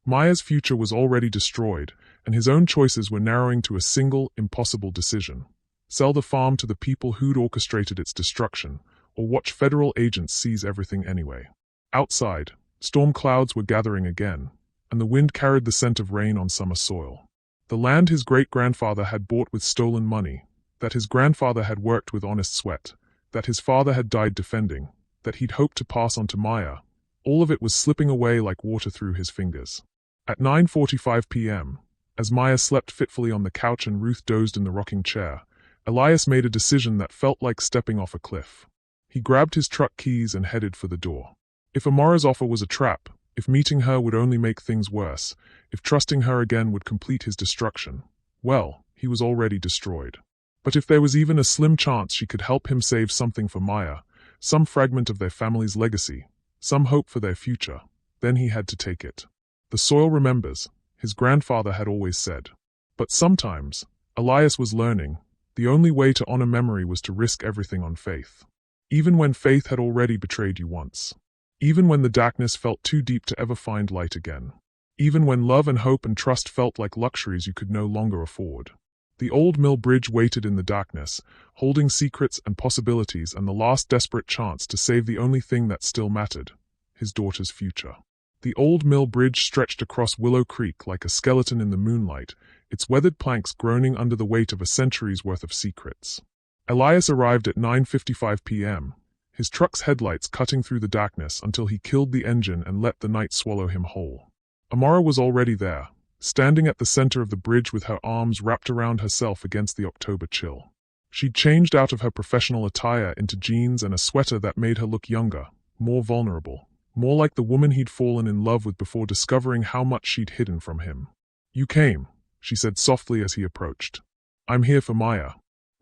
Maya's future was already destroyed, and his own choices were narrowing to a single, impossible decision. Sell the farm to the people who'd orchestrated its destruction, or watch federal agents seize everything anyway. Outside, storm clouds were gathering again, and the wind carried the scent of rain on summer soil. The land his great-grandfather had bought with stolen money, that his grandfather had worked with honest sweat, that his father had died defending, that he'd hoped to pass on to Maya, all of it was slipping away like water through his fingers. At 9:45 p.m., as Maya slept fitfully on the couch and Ruth dozed in the rocking chair, Elias made a decision that felt like stepping off a cliff. He grabbed his truck keys and headed for the door. If Amara's offer was a trap, if meeting her would only make things worse, if trusting her again would complete his destruction, well, he was already destroyed. But if there was even a slim chance she could help him save something for Maya, some fragment of their family's legacy, some hope for their future, then he had to take it. The soil remembers, his grandfather had always said. But sometimes, Elias was learning, the only way to honor memory was to risk everything on faith. Even when faith had already betrayed you once. Even when the darkness felt too deep to ever find light again. Even when love and hope and trust felt like luxuries you could no longer afford. The old mill bridge waited in the darkness, holding secrets and possibilities and the last desperate chance to save the only thing that still mattered, his daughter's future. The old mill bridge stretched across Willow Creek like a skeleton in the moonlight, its weathered planks groaning under the weight of a century's worth of secrets. Elias arrived at 9:55 p.m., his truck's headlights cutting through the darkness until he killed the engine and let the night swallow him whole. Amara was already there, standing at the center of the bridge with her arms wrapped around herself against the October chill. She'd changed out of her professional attire into jeans and a sweater that made her look younger, more vulnerable, more like the woman he'd fallen in love with before discovering how much she'd hidden from him. "You came," she said softly as he approached. "I'm here for Maya.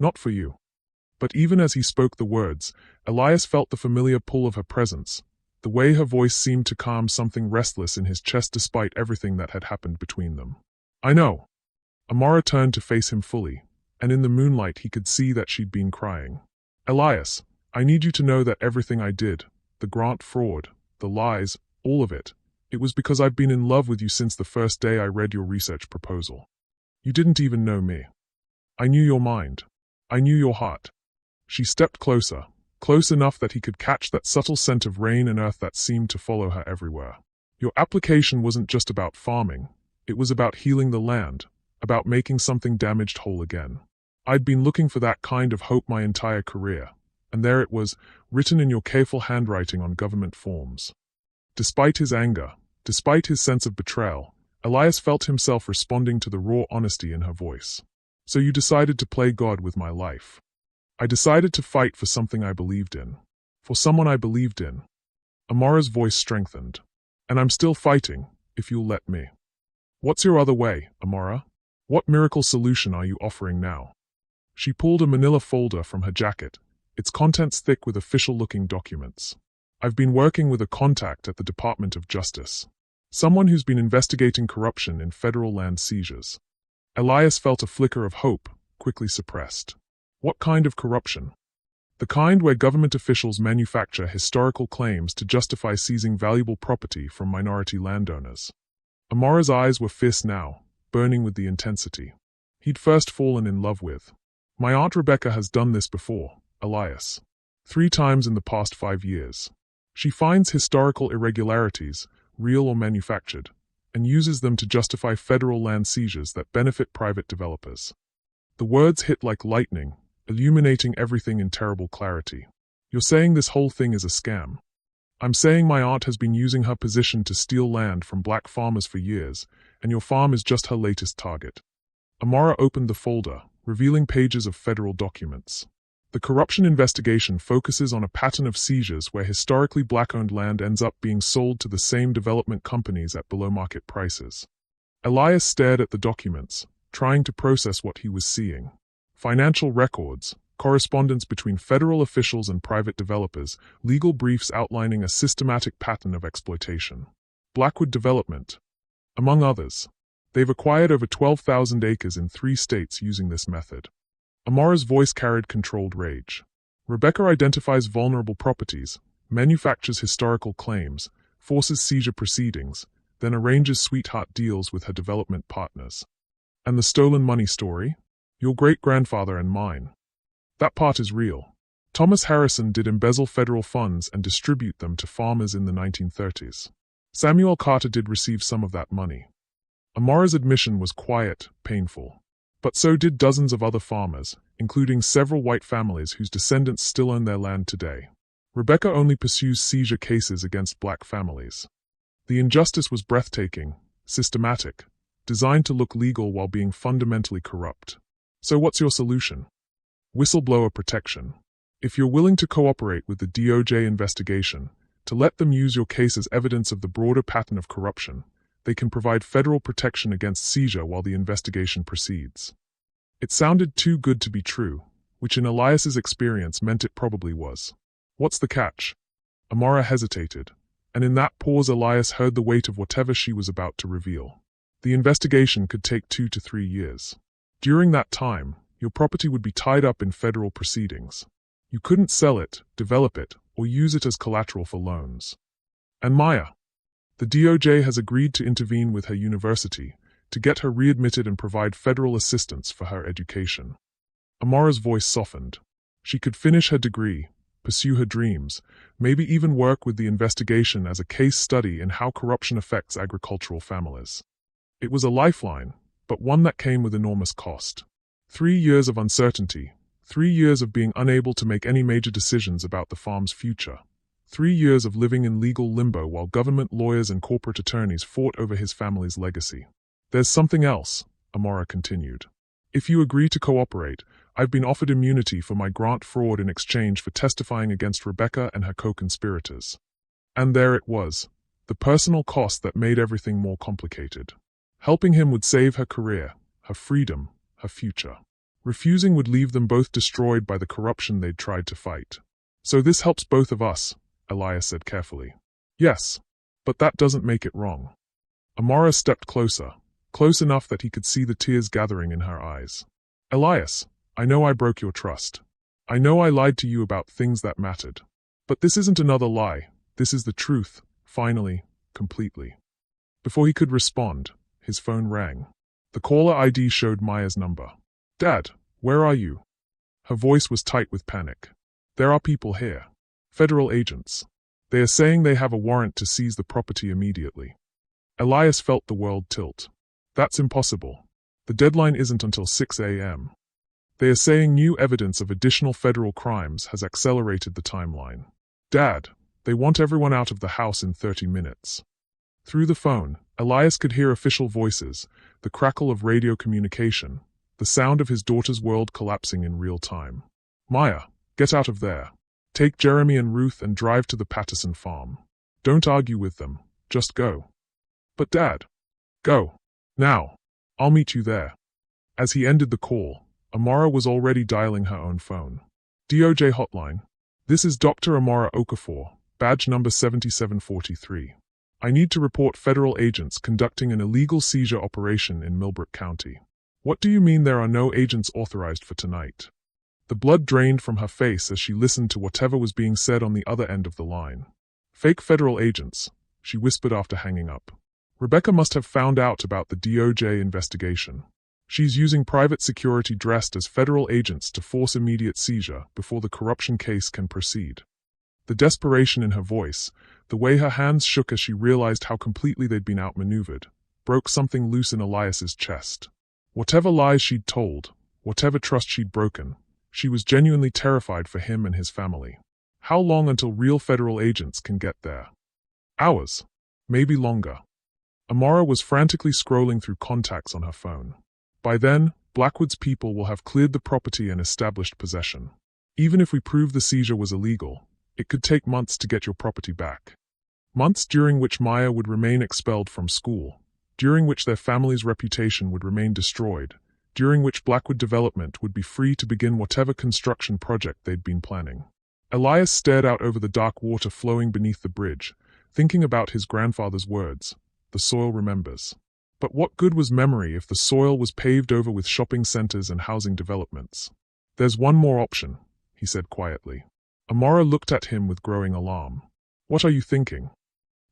Not for you." But even as he spoke the words, Elias felt the familiar pull of her presence, the way her voice seemed to calm something restless in his chest despite everything that had happened between them. "I know." Amara turned to face him fully, and in the moonlight he could see that she'd been crying. "Elias, I need you to know that everything I did, the Grant fraud, the lies, all of it was because I've been in love with you since the first day I read your research proposal. You didn't even know me. I knew your mind. I knew your heart." She stepped closer, close enough that he could catch that subtle scent of rain and earth that seemed to follow her everywhere. "Your application wasn't just about farming, it was about healing the land, about making something damaged whole again. I'd been looking for that kind of hope my entire career, and there it was, written in your careful handwriting on government forms." Despite his anger, despite his sense of betrayal, Elias felt himself responding to the raw honesty in her voice. "So you decided to play God with my life." "I decided to fight for something I believed in. For someone I believed in." Amara's voice strengthened. "And I'm still fighting, if you'll let me." "What's your other way, Amara? What miracle solution are you offering now?" She pulled a manila folder from her jacket, its contents thick with official-looking documents. "I've been working with a contact at the Department of Justice. Someone who's been investigating corruption in federal land seizures." Elias felt a flicker of hope, quickly suppressed. What kind of corruption? The kind where government officials manufacture historical claims to justify seizing valuable property from minority landowners. Amara's eyes were fierce now, burning with the intensity he'd first fallen in love with. "My Aunt Rebecca has done this before, Elias. 3 times in the past 5 years. She finds historical irregularities, real or manufactured, and uses them to justify federal land seizures that benefit private developers. The words hit like lightning, illuminating everything in terrible clarity. You're saying this whole thing is a scam. I'm saying my aunt has been using her position to steal land from black farmers for years, and your farm is just her latest target. Amara opened the folder, revealing pages of federal documents. The corruption investigation focuses on a pattern of seizures where historically black-owned land ends up being sold to the same development companies at below-market prices. Elias stared at the documents, trying to process what he was seeing. Financial records, correspondence between federal officials and private developers, legal briefs outlining a systematic pattern of exploitation. Blackwood Development, among others. They've acquired over 12,000 acres in 3 states using this method. Amara's voice carried controlled rage. Rebecca identifies vulnerable properties, manufactures historical claims, forces seizure proceedings, then arranges sweetheart deals with her development partners. And the stolen money story? Your great-grandfather and mine. That part is real. Thomas Harrison did embezzle federal funds and distribute them to farmers in the 1930s. Samuel Carter did receive some of that money. Amara's admission was quiet, painful. But so did dozens of other farmers, including several white families whose descendants still own their land today. Rebecca only pursues seizure cases against black families. The injustice was breathtaking, systematic, designed to look legal while being fundamentally corrupt. So what's your solution? Whistleblower protection. If you're willing to cooperate with the DOJ investigation, to let them use your case as evidence of the broader pattern of corruption, they can provide federal protection against seizure while the investigation proceeds. It sounded too good to be true, which in Elias's experience meant it probably was. What's the catch? Amara hesitated, and in that pause Elias heard the weight of whatever she was about to reveal. The investigation could take 2 to 3 years. During that time, your property would be tied up in federal proceedings. You couldn't sell it, develop it, or use it as collateral for loans. And Maya? The DOJ has agreed to intervene with her university to get her readmitted and provide federal assistance for her education. Amara's voice softened. She could finish her degree, pursue her dreams, maybe even work with the investigation as a case study in how corruption affects agricultural families. It was a lifeline, but one that came with enormous cost. 3 years of uncertainty, 3 years of being unable to make any major decisions about the farm's future. 3 years of living in legal limbo while government lawyers and corporate attorneys fought over his family's legacy. There's something else, Amara continued. If you agree to cooperate, I've been offered immunity for my grant fraud in exchange for testifying against Rebecca and her co-conspirators. And there it was, the personal cost that made everything more complicated. Helping him would save her career, her freedom, her future. Refusing would leave them both destroyed by the corruption they'd tried to fight. So this helps both of us, Elias said carefully. Yes, but that doesn't make it wrong. Amara stepped closer, close enough that he could see the tears gathering in her eyes. Elias, I know I broke your trust. I know I lied to you about things that mattered. But this isn't another lie, this is the truth, finally, completely. Before he could respond, his phone rang. The caller ID showed Maya's number. Dad, where are you? Her voice was tight with panic. There are people here. Federal agents. They are saying they have a warrant to seize the property immediately. Elias felt the world tilt. That's impossible. The deadline isn't until 6 a.m. They are saying new evidence of additional federal crimes has accelerated the timeline. Dad, they want everyone out of the house in 30 minutes. Through the phone, Elias could hear official voices, the crackle of radio communication, the sound of his daughter's world collapsing in real time. Maya, get out of there. Take Jeremy and Ruth and drive to the Patterson farm. Don't argue with them, just go. But Dad. Go. Now. I'll meet you there. As he ended the call, Amara was already dialing her own phone. DOJ hotline. This is Dr. Amara Okafor, badge number 7743. I need to report federal agents conducting an illegal seizure operation in Millbrook County. What do you mean there are no agents authorized for tonight? The blood drained from her face as she listened to whatever was being said on the other end of the line. Fake federal agents, she whispered after hanging up. Rebecca must have found out about the DOJ investigation. She's using private security dressed as federal agents to force immediate seizure before the corruption case can proceed. The desperation in her voice, the way her hands shook as she realized how completely they'd been outmaneuvered, broke something loose in Elias's chest. Whatever lies she'd told, whatever trust she'd broken. She was genuinely terrified for him and his family. How long until real federal agents can get there? Hours. Maybe longer. Amara was frantically scrolling through contacts on her phone. By then, Blackwood's people will have cleared the property and established possession. Even if we prove the seizure was illegal, it could take months to get your property back. Months during which Maya would remain expelled from school, during which their family's reputation would remain destroyed, during which Blackwood Development would be free to begin whatever construction project they'd been planning. Elias stared out over the dark water flowing beneath the bridge, thinking about his grandfather's words, "The soil remembers." But what good was memory if the soil was paved over with shopping centers and housing developments? "There's one more option," he said quietly. Amara looked at him with growing alarm. "What are you thinking?"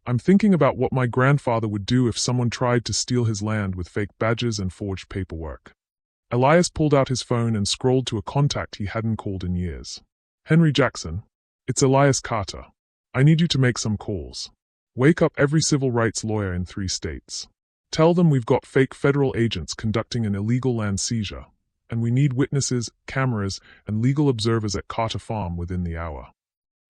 "I'm thinking about what my grandfather would do if someone tried to steal his land with fake badges and forged paperwork." Elias pulled out his phone and scrolled to a contact he hadn't called in years. "Henry Jackson. It's Elias Carter. I need you to make some calls. Wake up every civil rights lawyer in 3 states. Tell them we've got fake federal agents conducting an illegal land seizure, and we need witnesses, cameras, and legal observers at Carter Farm within the hour."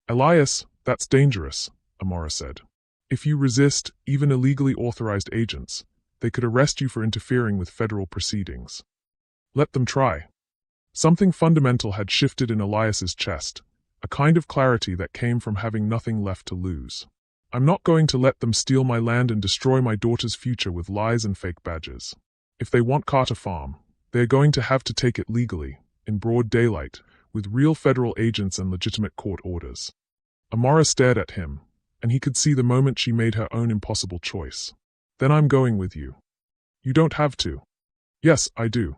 "Elias, that's dangerous," Amara said. "If you resist, even illegally authorized agents, they could arrest you for interfering with federal proceedings." "Let them try." Something fundamental had shifted in Elias's chest, a kind of clarity that came from having nothing left to lose. "I'm not going to let them steal my land and destroy my daughter's future with lies and fake badges. If they want Carter Farm, they're going to have to take it legally, in broad daylight, with real federal agents and legitimate court orders." Amara stared at him, and he could see the moment she made her own impossible choice. "Then I'm going with you." "You don't have to." "Yes, I do."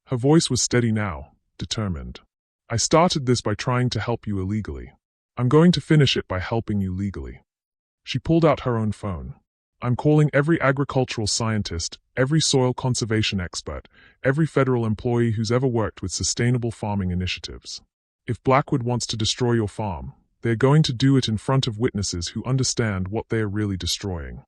Her voice was steady now, determined. "I started this by trying to help you illegally. I'm going to finish it by helping you legally." She pulled out her own phone. "I'm calling every agricultural scientist, every soil conservation expert, every federal employee who's ever worked with sustainable farming initiatives. If Blackwood wants to destroy your farm, they're going to do it in front of witnesses who understand what they are really destroying."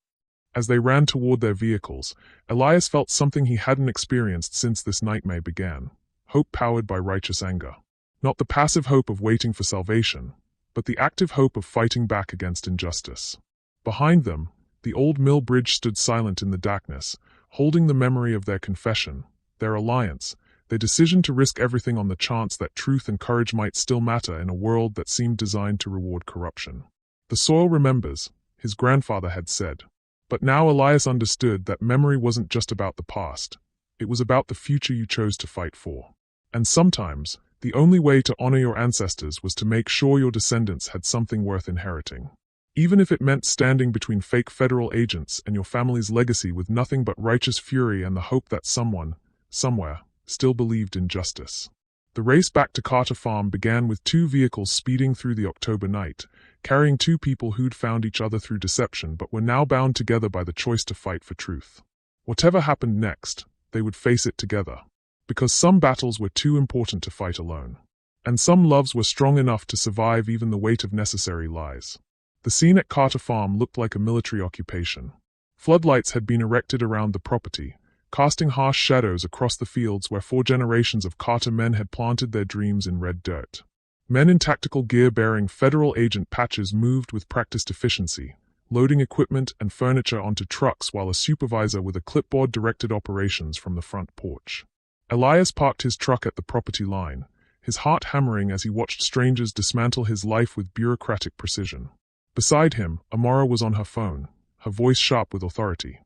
As they ran toward their vehicles, Elias felt something he hadn't experienced since this nightmare began, hope powered by righteous anger. Not the passive hope of waiting for salvation, but the active hope of fighting back against injustice. Behind them, the old mill bridge stood silent in the darkness, holding the memory of their confession, their alliance, their decision to risk everything on the chance that truth and courage might still matter in a world that seemed designed to reward corruption. "The soil remembers," his grandfather had said. But now Elias understood that memory wasn't just about the past, it was about the future you chose to fight for. And sometimes, the only way to honor your ancestors was to make sure your descendants had something worth inheriting. Even if it meant standing between fake federal agents and your family's legacy with nothing but righteous fury and the hope that someone, somewhere, still believed in justice. The race back to Carter Farm began with 2 vehicles speeding through the October night, carrying 2 people who'd found each other through deception but were now bound together by the choice to fight for truth. Whatever happened next, they would face it together. Because some battles were too important to fight alone. And some loves were strong enough to survive even the weight of necessary lies. The scene at Carter Farm looked like a military occupation. Floodlights had been erected around the property, casting harsh shadows across the fields where 4 generations of Carter men had planted their dreams in red dirt. Men in tactical gear bearing federal agent patches moved with practiced efficiency, loading equipment and furniture onto trucks while a supervisor with a clipboard directed operations from the front porch. Elias parked his truck at the property line, his heart hammering as he watched strangers dismantle his life with bureaucratic precision. Beside him, Amara was on her phone, her voice sharp with authority.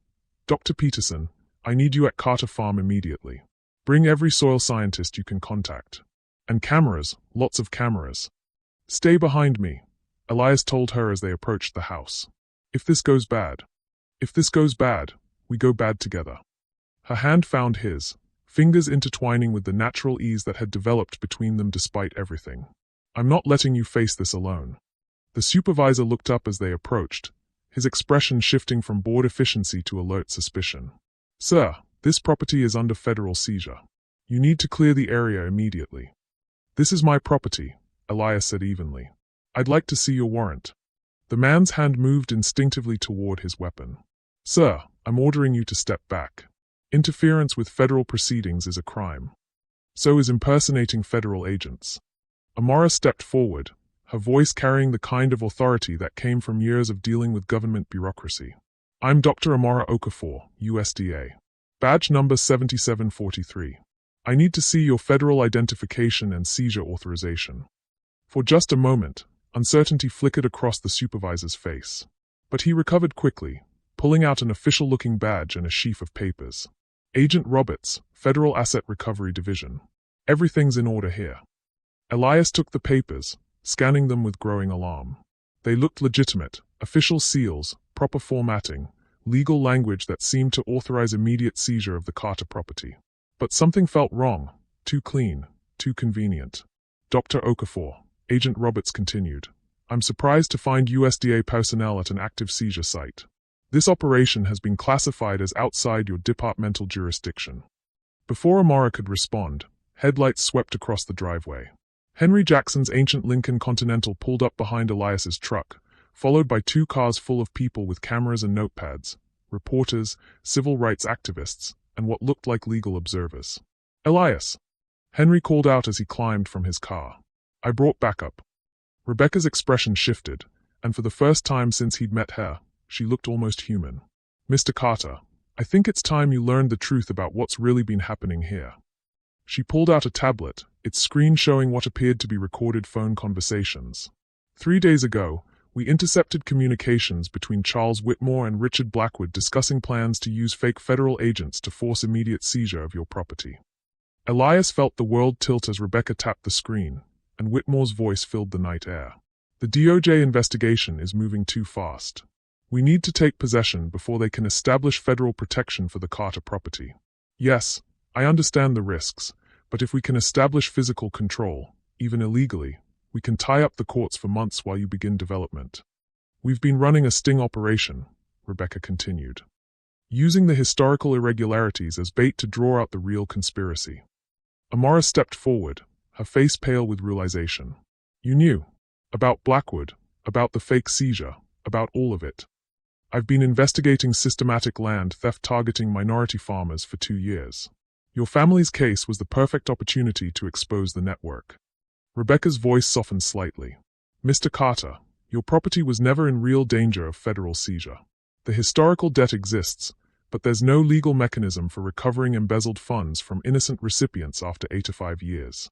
"Dr. Peterson, I need you at Carter Farm immediately. Bring every soil scientist you can contact. And cameras, lots of cameras." "Stay behind me," Elias told her as they approached the house. If this goes bad, we go bad together." Her hand found his, fingers intertwining with the natural ease that had developed between them despite everything. "I'm not letting you face this alone." The supervisor looked up as they approached, his expression shifting from bored efficiency to alert suspicion. "Sir, this property is under federal seizure. You need to clear the area immediately." "This is my property," Elias said evenly. "I'd like to see your warrant." The man's hand moved instinctively toward his weapon. "Sir, I'm ordering you to step back. Interference with federal proceedings is a crime." So is impersonating federal agents. Amara stepped forward, her voice carrying the kind of authority that came from years of dealing with government bureaucracy. I'm Dr. Amara Okafor, USDA. Badge number 7743. I need to see your federal identification and seizure authorization. For just a moment, uncertainty flickered across the supervisor's face. But he recovered quickly, pulling out an official-looking badge and a sheaf of papers. Agent Roberts, Federal Asset Recovery Division. Everything's in order here. Elias took the papers, scanning them with growing alarm. They looked legitimate, official seals, proper formatting, legal language that seemed to authorize immediate seizure of the Carter property. But something felt wrong, too clean, too convenient. Dr. Okafor, Agent Roberts continued, I'm surprised to find USDA personnel at an active seizure site. This operation has been classified as outside your departmental jurisdiction. Before Amara could respond, headlights swept across the driveway. Henry Jackson's ancient Lincoln Continental pulled up behind Elias's truck, followed by 2 cars full of people with cameras and notepads, reporters, civil rights activists, and what looked like legal observers. Elias! Henry called out as he climbed from his car. I brought backup. Rebecca's expression shifted, and for the first time since he'd met her, she looked almost human. Mr. Carter, I think it's time you learned the truth about what's really been happening here. She pulled out a tablet, its screen showing what appeared to be recorded phone conversations. 3 days ago, we intercepted communications between Charles Whitmore and Richard Blackwood discussing plans to use fake federal agents to force immediate seizure of your property. Elias felt the world tilt as Rebecca tapped the screen, and Whitmore's voice filled the night air. The DOJ investigation is moving too fast. We need to take possession before they can establish federal protection for the Carter property. Yes, I understand the risks, but if we can establish physical control, even illegally, we can tie up the courts for months while you begin development. We've been running a sting operation, Rebecca continued, using the historical irregularities as bait to draw out the real conspiracy. Amara stepped forward, her face pale with realization. You knew. About Blackwood, about the fake seizure, about all of it. I've been investigating systematic land theft targeting minority farmers for 2 years. Your family's case was the perfect opportunity to expose the network. Rebecca's voice softened slightly. Mr. Carter, your property was never in real danger of federal seizure. The historical debt exists, but there's no legal mechanism for recovering embezzled funds from innocent recipients after 8 to 5 years.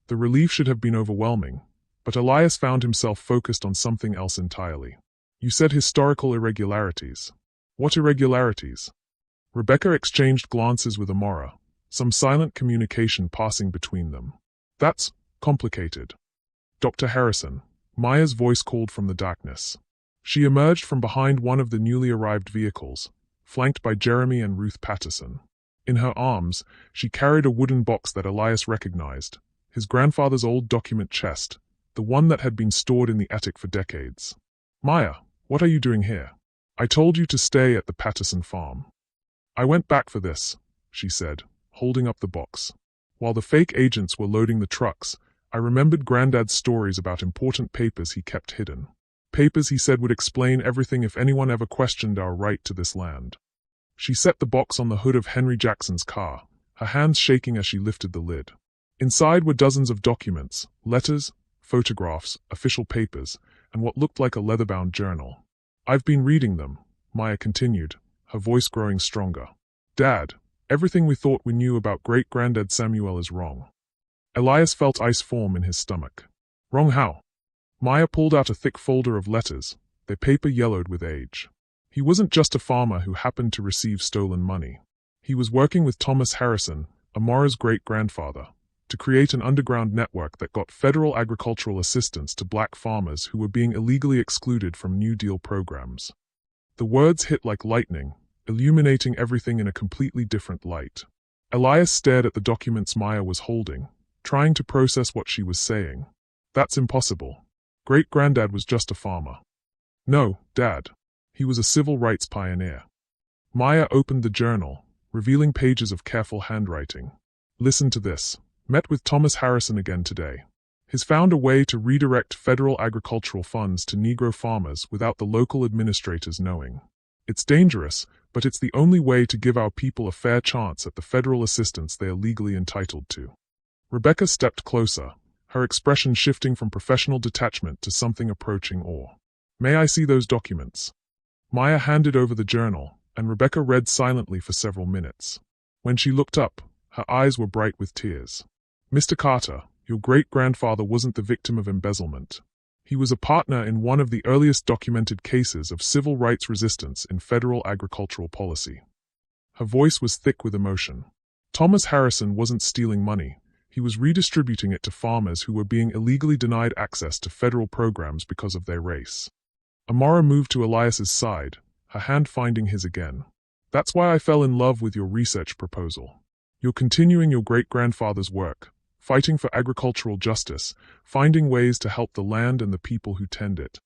The relief should have been overwhelming, but Elias found himself focused on something else entirely. You said historical irregularities. What irregularities? Rebecca exchanged glances with Amara, some silent communication passing between them. That's complicated. Dr. Harrison, Maya's voice called from the darkness. She emerged from behind one of the newly arrived vehicles, flanked by Jeremy and Ruth Patterson. In her arms, she carried a wooden box that Elias recognized, his grandfather's old document chest, the one that had been stored in the attic for decades. Maya, what are you doing here? I told you to stay at the Patterson farm. I went back for this, she said, holding up the box. While the fake agents were loading the trucks, I remembered Granddad's stories about important papers he kept hidden. Papers he said would explain everything if anyone ever questioned our right to this land. She set the box on the hood of Henry Jackson's car, her hands shaking as she lifted the lid. Inside were dozens of documents, letters, photographs, official papers, and what looked like a leather-bound journal. I've been reading them, Maya continued, her voice growing stronger. Dad, everything we thought we knew about great-granddad Samuel is wrong. Elias felt ice form in his stomach. Wrong how? Maya pulled out a thick folder of letters, their paper yellowed with age. He wasn't just a farmer who happened to receive stolen money. He was working with Thomas Harrison, Amara's great-grandfather, to create an underground network that got federal agricultural assistance to black farmers who were being illegally excluded from New Deal programs. The words hit like lightning, illuminating everything in a completely different light. Elias stared at the documents Maya was holding, trying to process what she was saying. That's impossible. Great-granddad was just a farmer. No, Dad. He was a civil rights pioneer. Maya opened the journal, revealing pages of careful handwriting. Listen to this. Met with Thomas Harrison again today. He's found a way to redirect federal agricultural funds to Negro farmers without the local administrators knowing. It's dangerous, but it's the only way to give our people a fair chance at the federal assistance they are legally entitled to. Rebecca stepped closer, her expression shifting from professional detachment to something approaching awe. "May I see those documents?" Maya handed over the journal, and Rebecca read silently for several minutes. When she looked up, her eyes were bright with tears. "Mr. Carter, your great-grandfather wasn't the victim of embezzlement. He was a partner in one of the earliest documented cases of civil rights resistance in federal agricultural policy." Her voice was thick with emotion. "Thomas Harrison wasn't stealing money. He was redistributing it to farmers who were being illegally denied access to federal programs because of their race." Amara moved to Elias's side, her hand finding his again. "That's why I fell in love with your research proposal. You're continuing your great-grandfather's work, fighting for agricultural justice, finding ways to help the land and the people who tend it."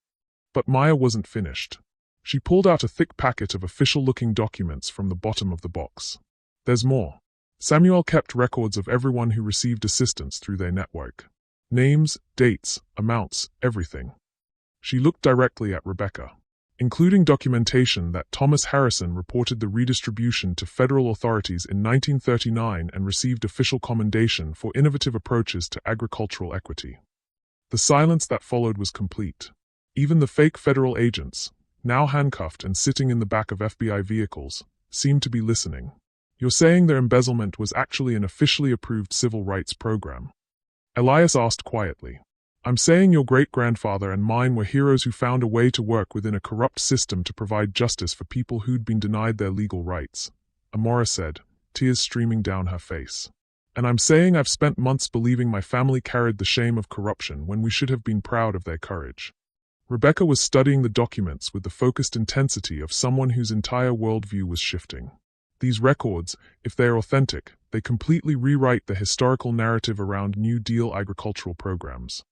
But Maya wasn't finished. She pulled out a thick packet of official-looking documents from the bottom of the box. "There's more." Samuel kept records of everyone who received assistance through their network. Names, dates, amounts, everything. She looked directly at Rebecca. "Including documentation that Thomas Harrison reported the redistribution to federal authorities in 1939 and received official commendation for innovative approaches to agricultural equity." The silence that followed was complete. Even the fake federal agents, now handcuffed and sitting in the back of FBI vehicles, seemed to be listening. "You're saying their embezzlement was actually an officially approved civil rights program?" Elias asked quietly. "I'm saying your great-grandfather and mine were heroes who found a way to work within a corrupt system to provide justice for people who'd been denied their legal rights," Amora said, tears streaming down her face. "And I'm saying I've spent months believing my family carried the shame of corruption when we should have been proud of their courage." Rebecca was studying the documents with the focused intensity of someone whose entire worldview was shifting. These records, if they are authentic, they completely rewrite the historical narrative around New Deal agricultural programs.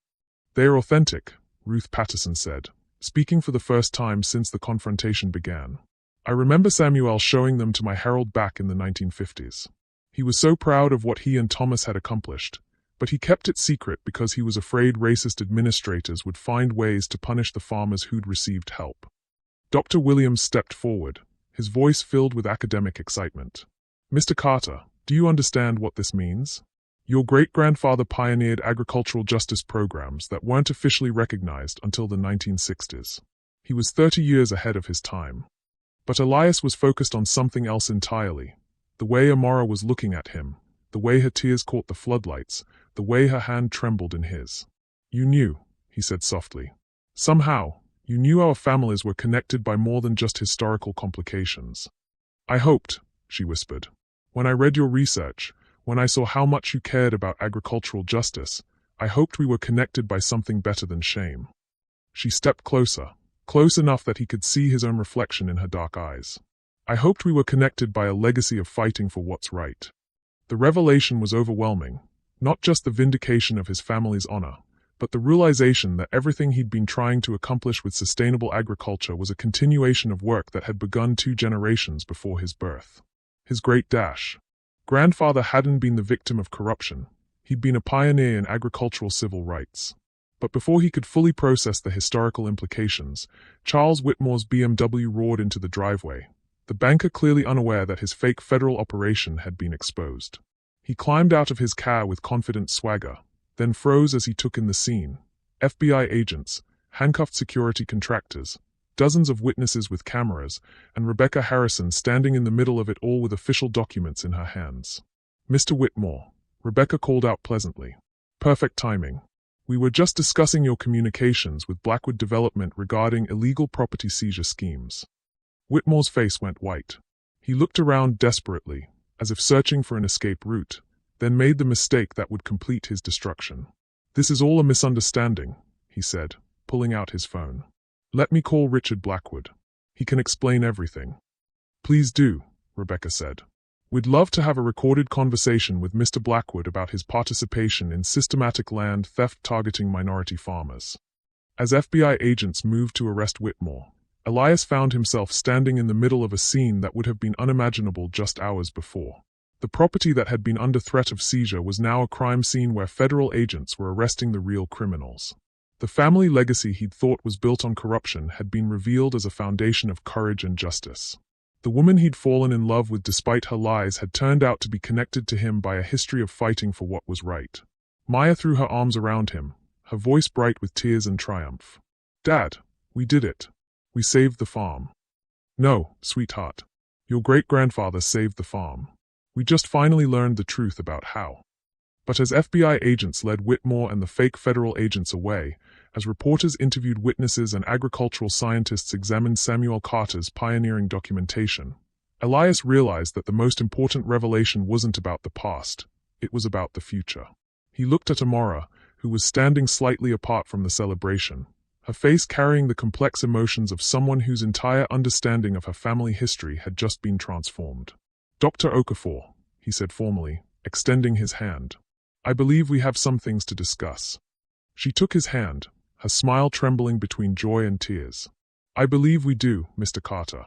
"They are authentic," Ruth Patterson said, speaking for the first time since the confrontation began. "I remember Samuel showing them to my Harold back in the 1950s. He was so proud of what he and Thomas had accomplished, but he kept it secret because he was afraid racist administrators would find ways to punish the farmers who'd received help." Dr. Williams stepped forward, his voice filled with academic excitement. "Mr. Carter, do you understand what this means? Your great-grandfather pioneered agricultural justice programs that weren't officially recognized until the 1960s. He was 30 years ahead of his time." But Elias was focused on something else entirely. The way Amara was looking at him, the way her tears caught the floodlights, the way her hand trembled in his. "You knew," he said softly. "Somehow, you knew our families were connected by more than just historical complications." "I hoped," she whispered. "When I read your research, when I saw how much you cared about agricultural justice, I hoped we were connected by something better than shame." She stepped closer, close enough that he could see his own reflection in her dark eyes. "I hoped we were connected by a legacy of fighting for what's right." The revelation was overwhelming, not just the vindication of his family's honor, but the realization that everything he'd been trying to accomplish with sustainable agriculture was a continuation of work that had begun 2 generations before his birth. His great-grandfather hadn't been the victim of corruption, he'd been a pioneer in agricultural civil rights. But before he could fully process the historical implications, Charles Whitmore's BMW roared into the driveway, the banker clearly unaware that his fake federal operation had been exposed. He climbed out of his car with confident swagger, then froze as he took in the scene. FBI agents, handcuffed security contractors, dozens of witnesses with cameras, and Rebecca Harrison standing in the middle of it all with official documents in her hands. "Mr. Whitmore," Rebecca called out pleasantly. "Perfect timing. We were just discussing your communications with Blackwood Development regarding illegal property seizure schemes." Whitmore's face went white. He looked around desperately, as if searching for an escape route, then made the mistake that would complete his destruction. "This is all a misunderstanding," he said, pulling out his phone. "Let me call Richard Blackwood. He can explain everything." "Please do," Rebecca said. "We'd love to have a recorded conversation with Mr. Blackwood about his participation in systematic land theft targeting minority farmers." As FBI agents moved to arrest Whitmore, Elias found himself standing in the middle of a scene that would have been unimaginable just hours before. The property that had been under threat of seizure was now a crime scene where federal agents were arresting the real criminals. The family legacy he'd thought was built on corruption had been revealed as a foundation of courage and justice. The woman he'd fallen in love with despite her lies had turned out to be connected to him by a history of fighting for what was right. Maya threw her arms around him, her voice bright with tears and triumph. "Dad, we did it. We saved the farm." "No, sweetheart. Your great-grandfather saved the farm. We just finally learned the truth about how." But as FBI agents led Whitmore and the fake federal agents away, as reporters interviewed witnesses and agricultural scientists examined Samuel Carter's pioneering documentation, Elias realized that the most important revelation wasn't about the past, it was about the future. He looked at Amora, who was standing slightly apart from the celebration, her face carrying the complex emotions of someone whose entire understanding of her family history had just been transformed. "Dr. Okafor," he said formally, extending his hand. "I believe we have some things to discuss." She took his hand, her smile trembling between joy and tears. "I believe we do, Mr. Carter."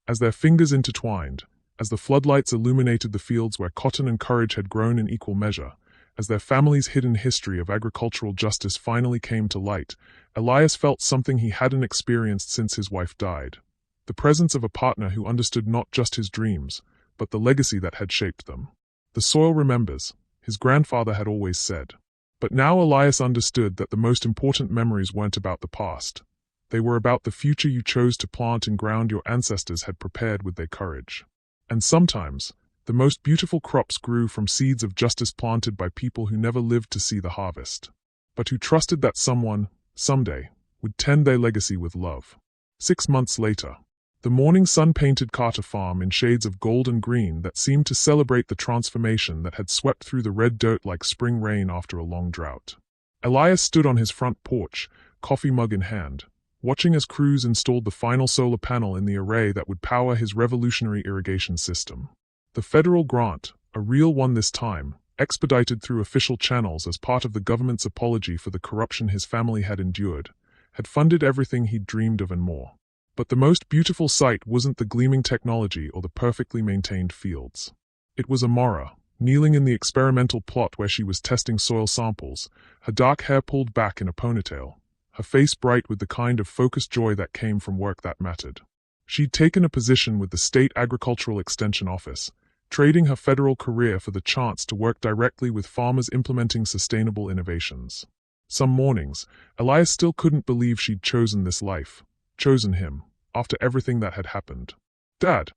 As their fingers intertwined, as the floodlights illuminated the fields where cotton and courage had grown in equal measure, as their family's hidden history of agricultural justice finally came to light, Elias felt something he hadn't experienced since his wife died. The presence of a partner who understood not just his dreams, but the legacy that had shaped them. "The soil remembers," his grandfather had always said. But now Elias understood that the most important memories weren't about the past. They were about the future you chose to plant in ground your ancestors had prepared with their courage. And sometimes, the most beautiful crops grew from seeds of justice planted by people who never lived to see the harvest, but who trusted that someone, someday, would tend their legacy with love. 6 months later, the morning sun painted Carter Farm in shades of gold and green that seemed to celebrate the transformation that had swept through the red dirt like spring rain after a long drought. Elias stood on his front porch, coffee mug in hand, watching as crews installed the final solar panel in the array that would power his revolutionary irrigation system. The federal grant, a real one this time, expedited through official channels as part of the government's apology for the corruption his family had endured, had funded everything he'd dreamed of and more. But the most beautiful sight wasn't the gleaming technology or the perfectly maintained fields. It was Amora, kneeling in the experimental plot where she was testing soil samples, her dark hair pulled back in a ponytail, her face bright with the kind of focused joy that came from work that mattered. She'd taken a position with the State Agricultural Extension Office, trading her federal career for the chance to work directly with farmers implementing sustainable innovations. Some mornings, Elias still couldn't believe she'd chosen this life. Chosen him, after everything that had happened. "Dad!"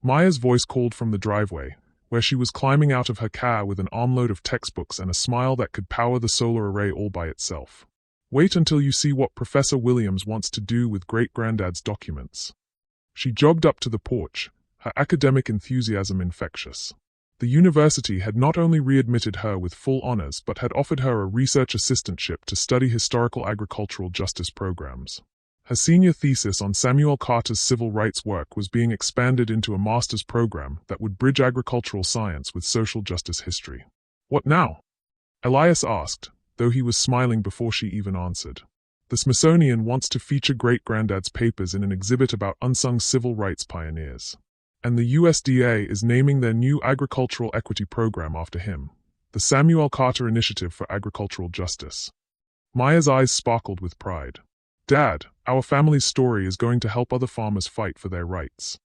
Maya's voice called from the driveway, where she was climbing out of her car with an armload of textbooks and a smile that could power the solar array all by itself. "Wait until you see what Professor Williams wants to do with great-granddad's documents." She jogged up to the porch, her academic enthusiasm infectious. The university had not only readmitted her with full honors but had offered her a research assistantship to study historical agricultural justice programs. Her senior thesis on Samuel Carter's civil rights work was being expanded into a master's program that would bridge agricultural science with social justice history. "What now?" Elias asked, though he was smiling before she even answered. "The Smithsonian wants to feature great-granddad's papers in an exhibit about unsung civil rights pioneers. And the USDA is naming their new agricultural equity program after him, the Samuel Carter Initiative for Agricultural Justice." Maya's eyes sparkled with pride. "Dad, our family's story is going to help other farmers fight for their rights."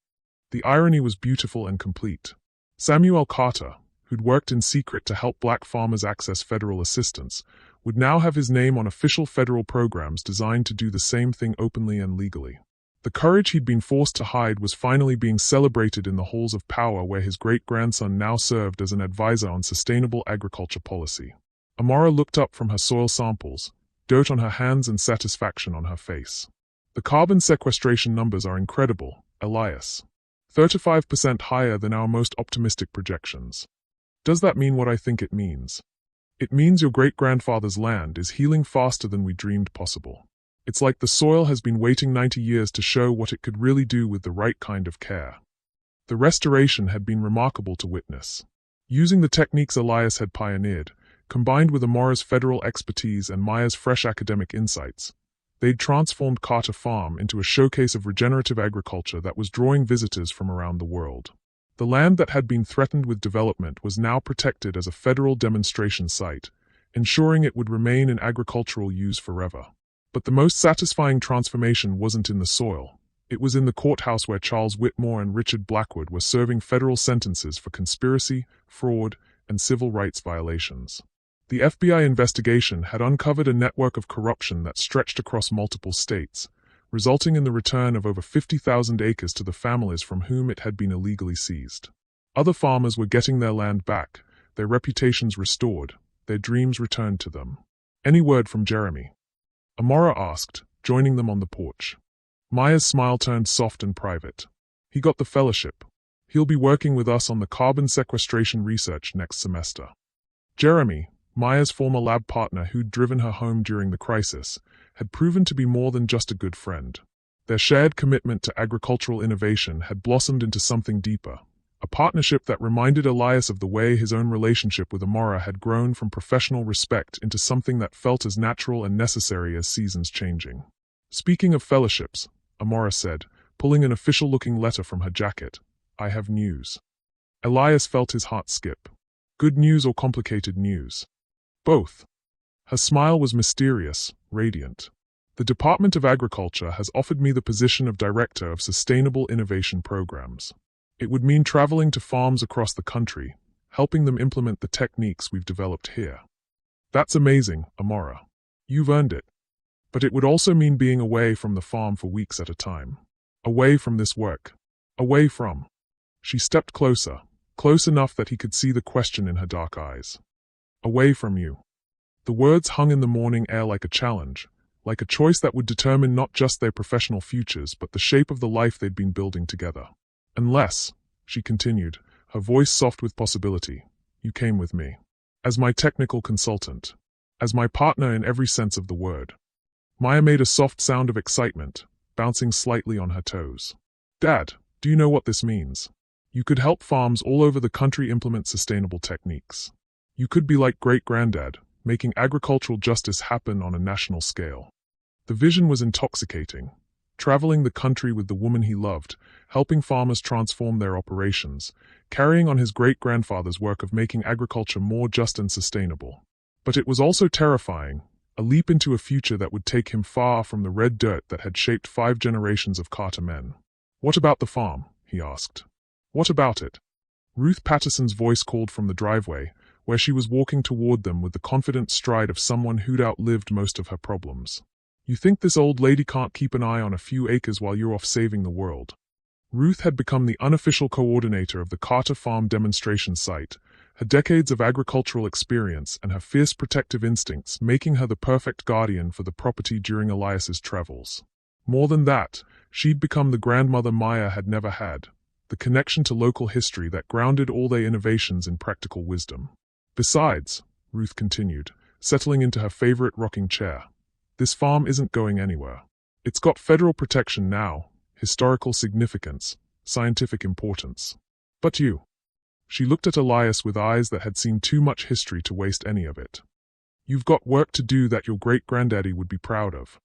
The irony was beautiful and complete. Samuel Carter, who'd worked in secret to help black farmers access federal assistance, would now have his name on official federal programs designed to do the same thing openly and legally. The courage he'd been forced to hide was finally being celebrated in the halls of power where his great-grandson now served as an advisor on sustainable agriculture policy. Amora looked up from her soil samples, dirt on her hands and satisfaction on her face. "The carbon sequestration numbers are incredible, Elias. 35% higher than our most optimistic projections. Does that mean what I think it means? It means your great-grandfather's land is healing faster than we dreamed possible. It's like the soil has been waiting 90 years to show what it could really do with the right kind of care." The restoration had been remarkable to witness. Using the techniques Elias had pioneered, combined with Amora's federal expertise and Maya's fresh academic insights, they'd transformed Carter Farm into a showcase of regenerative agriculture that was drawing visitors from around the world. The land that had been threatened with development was now protected as a federal demonstration site, ensuring it would remain in agricultural use forever. But the most satisfying transformation wasn't in the soil, It was in the courthouse where Charles Whitmore and Richard Blackwood were serving federal sentences for conspiracy, fraud, and civil rights violations. The FBI investigation had uncovered a network of corruption that stretched across multiple states, resulting in the return of over 50,000 acres to the families from whom it had been illegally seized. Other farmers were getting their land back, their reputations restored, their dreams returned to them. "Any word from Jeremy?" Amora asked, joining them on the porch. Maya's smile turned soft and private. "He got the fellowship. He'll be working with us on the carbon sequestration research next semester." Jeremy, Maya's former lab partner who'd driven her home during the crisis, had proven to be more than just a good friend. Their shared commitment to agricultural innovation had blossomed into something deeper, a partnership that reminded Elias of the way his own relationship with Amora had grown from professional respect into something that felt as natural and necessary as seasons changing. "Speaking of fellowships," Amora said, pulling an official-looking letter from her jacket, "I have news." Elias felt his heart skip. Good news or complicated news? Both. Her smile was mysterious, radiant. "The Department of Agriculture has offered me the position of Director of Sustainable Innovation Programs. It would mean traveling to farms across the country, helping them implement the techniques we've developed here." "That's amazing, Amora. You've earned it. But it would also mean being away from the farm for weeks at a time. Away from this work. Away from..." She stepped closer, close enough that he could see the question in her dark eyes. "Away from you." The words hung in the morning air like a challenge, like a choice that would determine not just their professional futures but the shape of the life they'd been building together. "Unless," she continued, her voice soft with possibility, "you came with me. As my technical consultant. As my partner in every sense of the word." Maya made a soft sound of excitement, bouncing slightly on her toes. "Dad, do you know what this means? You could help farms all over the country implement sustainable techniques. You could be like great-granddad, making agricultural justice happen on a national scale." The vision was intoxicating. Traveling the country with the woman he loved, helping farmers transform their operations, carrying on his great-grandfather's work of making agriculture more just and sustainable. But it was also terrifying, a leap into a future that would take him far from the red dirt that had shaped 5 generations of Carter men. "What about the farm?" he asked. "What about it?" Ruth Patterson's voice called from the driveway, where she was walking toward them with the confident stride of someone who'd outlived most of her problems. "You think this old lady can't keep an eye on a few acres while you're off saving the world?" Ruth had become the unofficial coordinator of the Carter Farm demonstration site, her decades of agricultural experience and her fierce protective instincts making her the perfect guardian for the property during Elias's travels. More than that, she'd become the grandmother Maya had never had, the connection to local history that grounded all their innovations in practical wisdom. "Besides," Ruth continued, settling into her favorite rocking chair, "this farm isn't going anywhere. It's got federal protection now, historical significance, scientific importance. But you..." She looked at Elias with eyes that had seen too much history to waste any of it. "You've got work to do that your great-granddaddy would be proud of."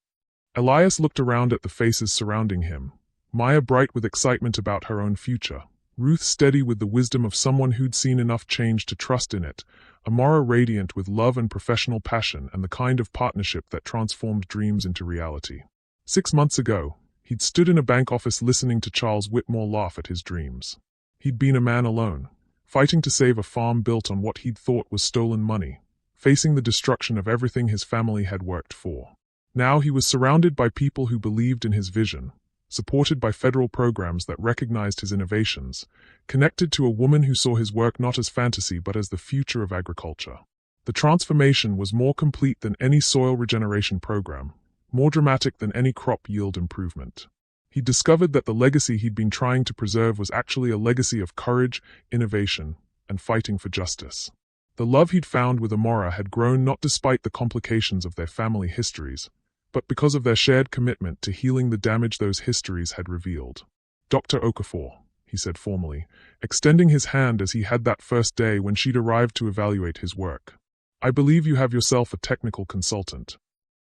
Elias looked around at the faces surrounding him, Maya bright with excitement about her own future, Ruth steady with the wisdom of someone who'd seen enough change to trust in it, Amora radiant with love and professional passion and the kind of partnership that transformed dreams into reality. 6 months ago, he'd stood in a bank office listening to Charles Whitmore laugh at his dreams. He'd been a man alone, fighting to save a farm built on what he'd thought was stolen money, facing the destruction of everything his family had worked for. Now he was surrounded by people who believed in his vision, supported by federal programs that recognized his innovations, connected to a woman who saw his work not as fantasy but as the future of agriculture. The transformation was more complete than any soil regeneration program, more dramatic than any crop yield improvement. He discovered that the legacy he'd been trying to preserve was actually a legacy of courage, innovation, and fighting for justice. The love he'd found with Amora had grown not despite the complications of their family histories, but because of their shared commitment to healing the damage those histories had revealed. "Dr. Okafor," he said formally, extending his hand as he had that first day when she'd arrived to evaluate his work. "I believe you have yourself a technical consultant."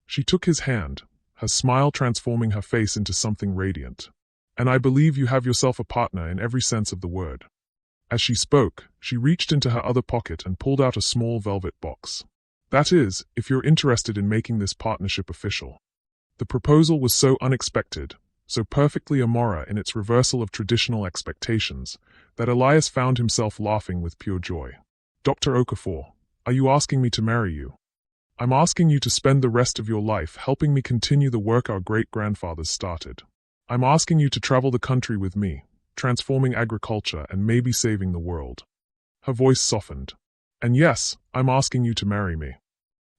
She took his hand, her smile transforming her face into something radiant. "And I believe you have yourself a partner in every sense of the word." As she spoke, she reached into her other pocket and pulled out a small velvet box. "That is, if you're interested in making this partnership official." The proposal was so unexpected, so perfectly Amora in its reversal of traditional expectations, that Elias found himself laughing with pure joy. Dr. Okafor, are you asking me to marry you? I'm asking you to spend the rest of your life helping me continue the work our great-grandfathers started. I'm asking you to travel the country with me, transforming agriculture and maybe saving the world. Her voice softened. And yes, I'm asking you to marry me.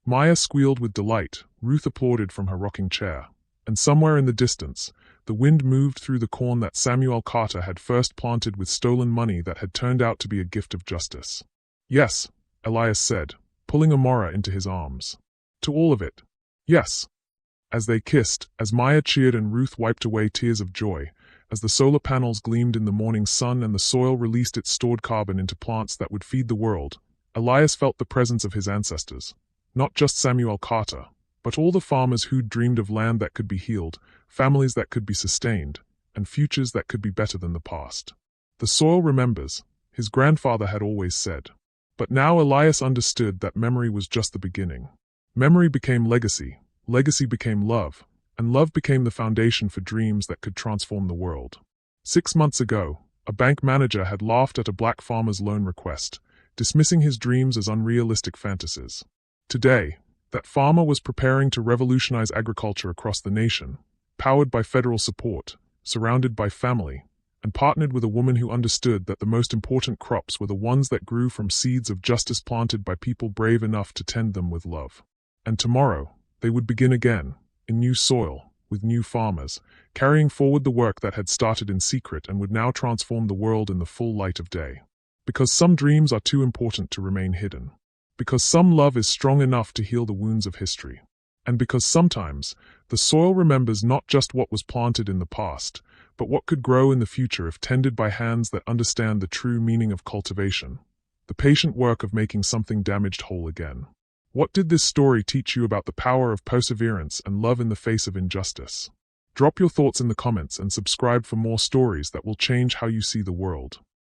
Maya squealed with delight, Ruth applauded from her rocking chair, and somewhere in the distance, the wind moved through the corn that Samuel Carter had first planted with stolen money that had turned out to be a gift of justice. Yes, Elias said, pulling Amora into his arms. To all of it. Yes. As they kissed, as Maya cheered and Ruth wiped away tears of joy, as the solar panels gleamed in the morning sun and the soil released its stored carbon into plants that would feed the world, Elias felt the presence of his ancestors. Not just Samuel Carter, but all the farmers who'd dreamed of land that could be healed, families that could be sustained, and futures that could be better than the past. The soil remembers, his grandfather had always said. But now Elias understood that memory was just the beginning. Memory became legacy, legacy became love, and love became the foundation for dreams that could transform the world. 6 months ago, a bank manager had laughed at a black farmer's loan request, dismissing his dreams as unrealistic fantasies. Today, that farmer was preparing to revolutionize agriculture across the nation, powered by federal support, surrounded by family, and partnered with a woman who understood that the most important crops were the ones that grew from seeds of justice planted by people brave enough to tend them with love. And tomorrow, they would begin again, in new soil, with new farmers, carrying forward the work that had started in secret and would now transform the world in the full light of day. Because some dreams are too important to remain hidden. Because some love is strong enough to heal the wounds of history. And because sometimes, the soil remembers not just what was planted in the past, but what could grow in the future if tended by hands that understand the true meaning of cultivation, the patient work of making something damaged whole again. What did this story teach you about the power of perseverance and love in the face of injustice? Drop your thoughts in the comments and subscribe for more stories that will change how you see the world.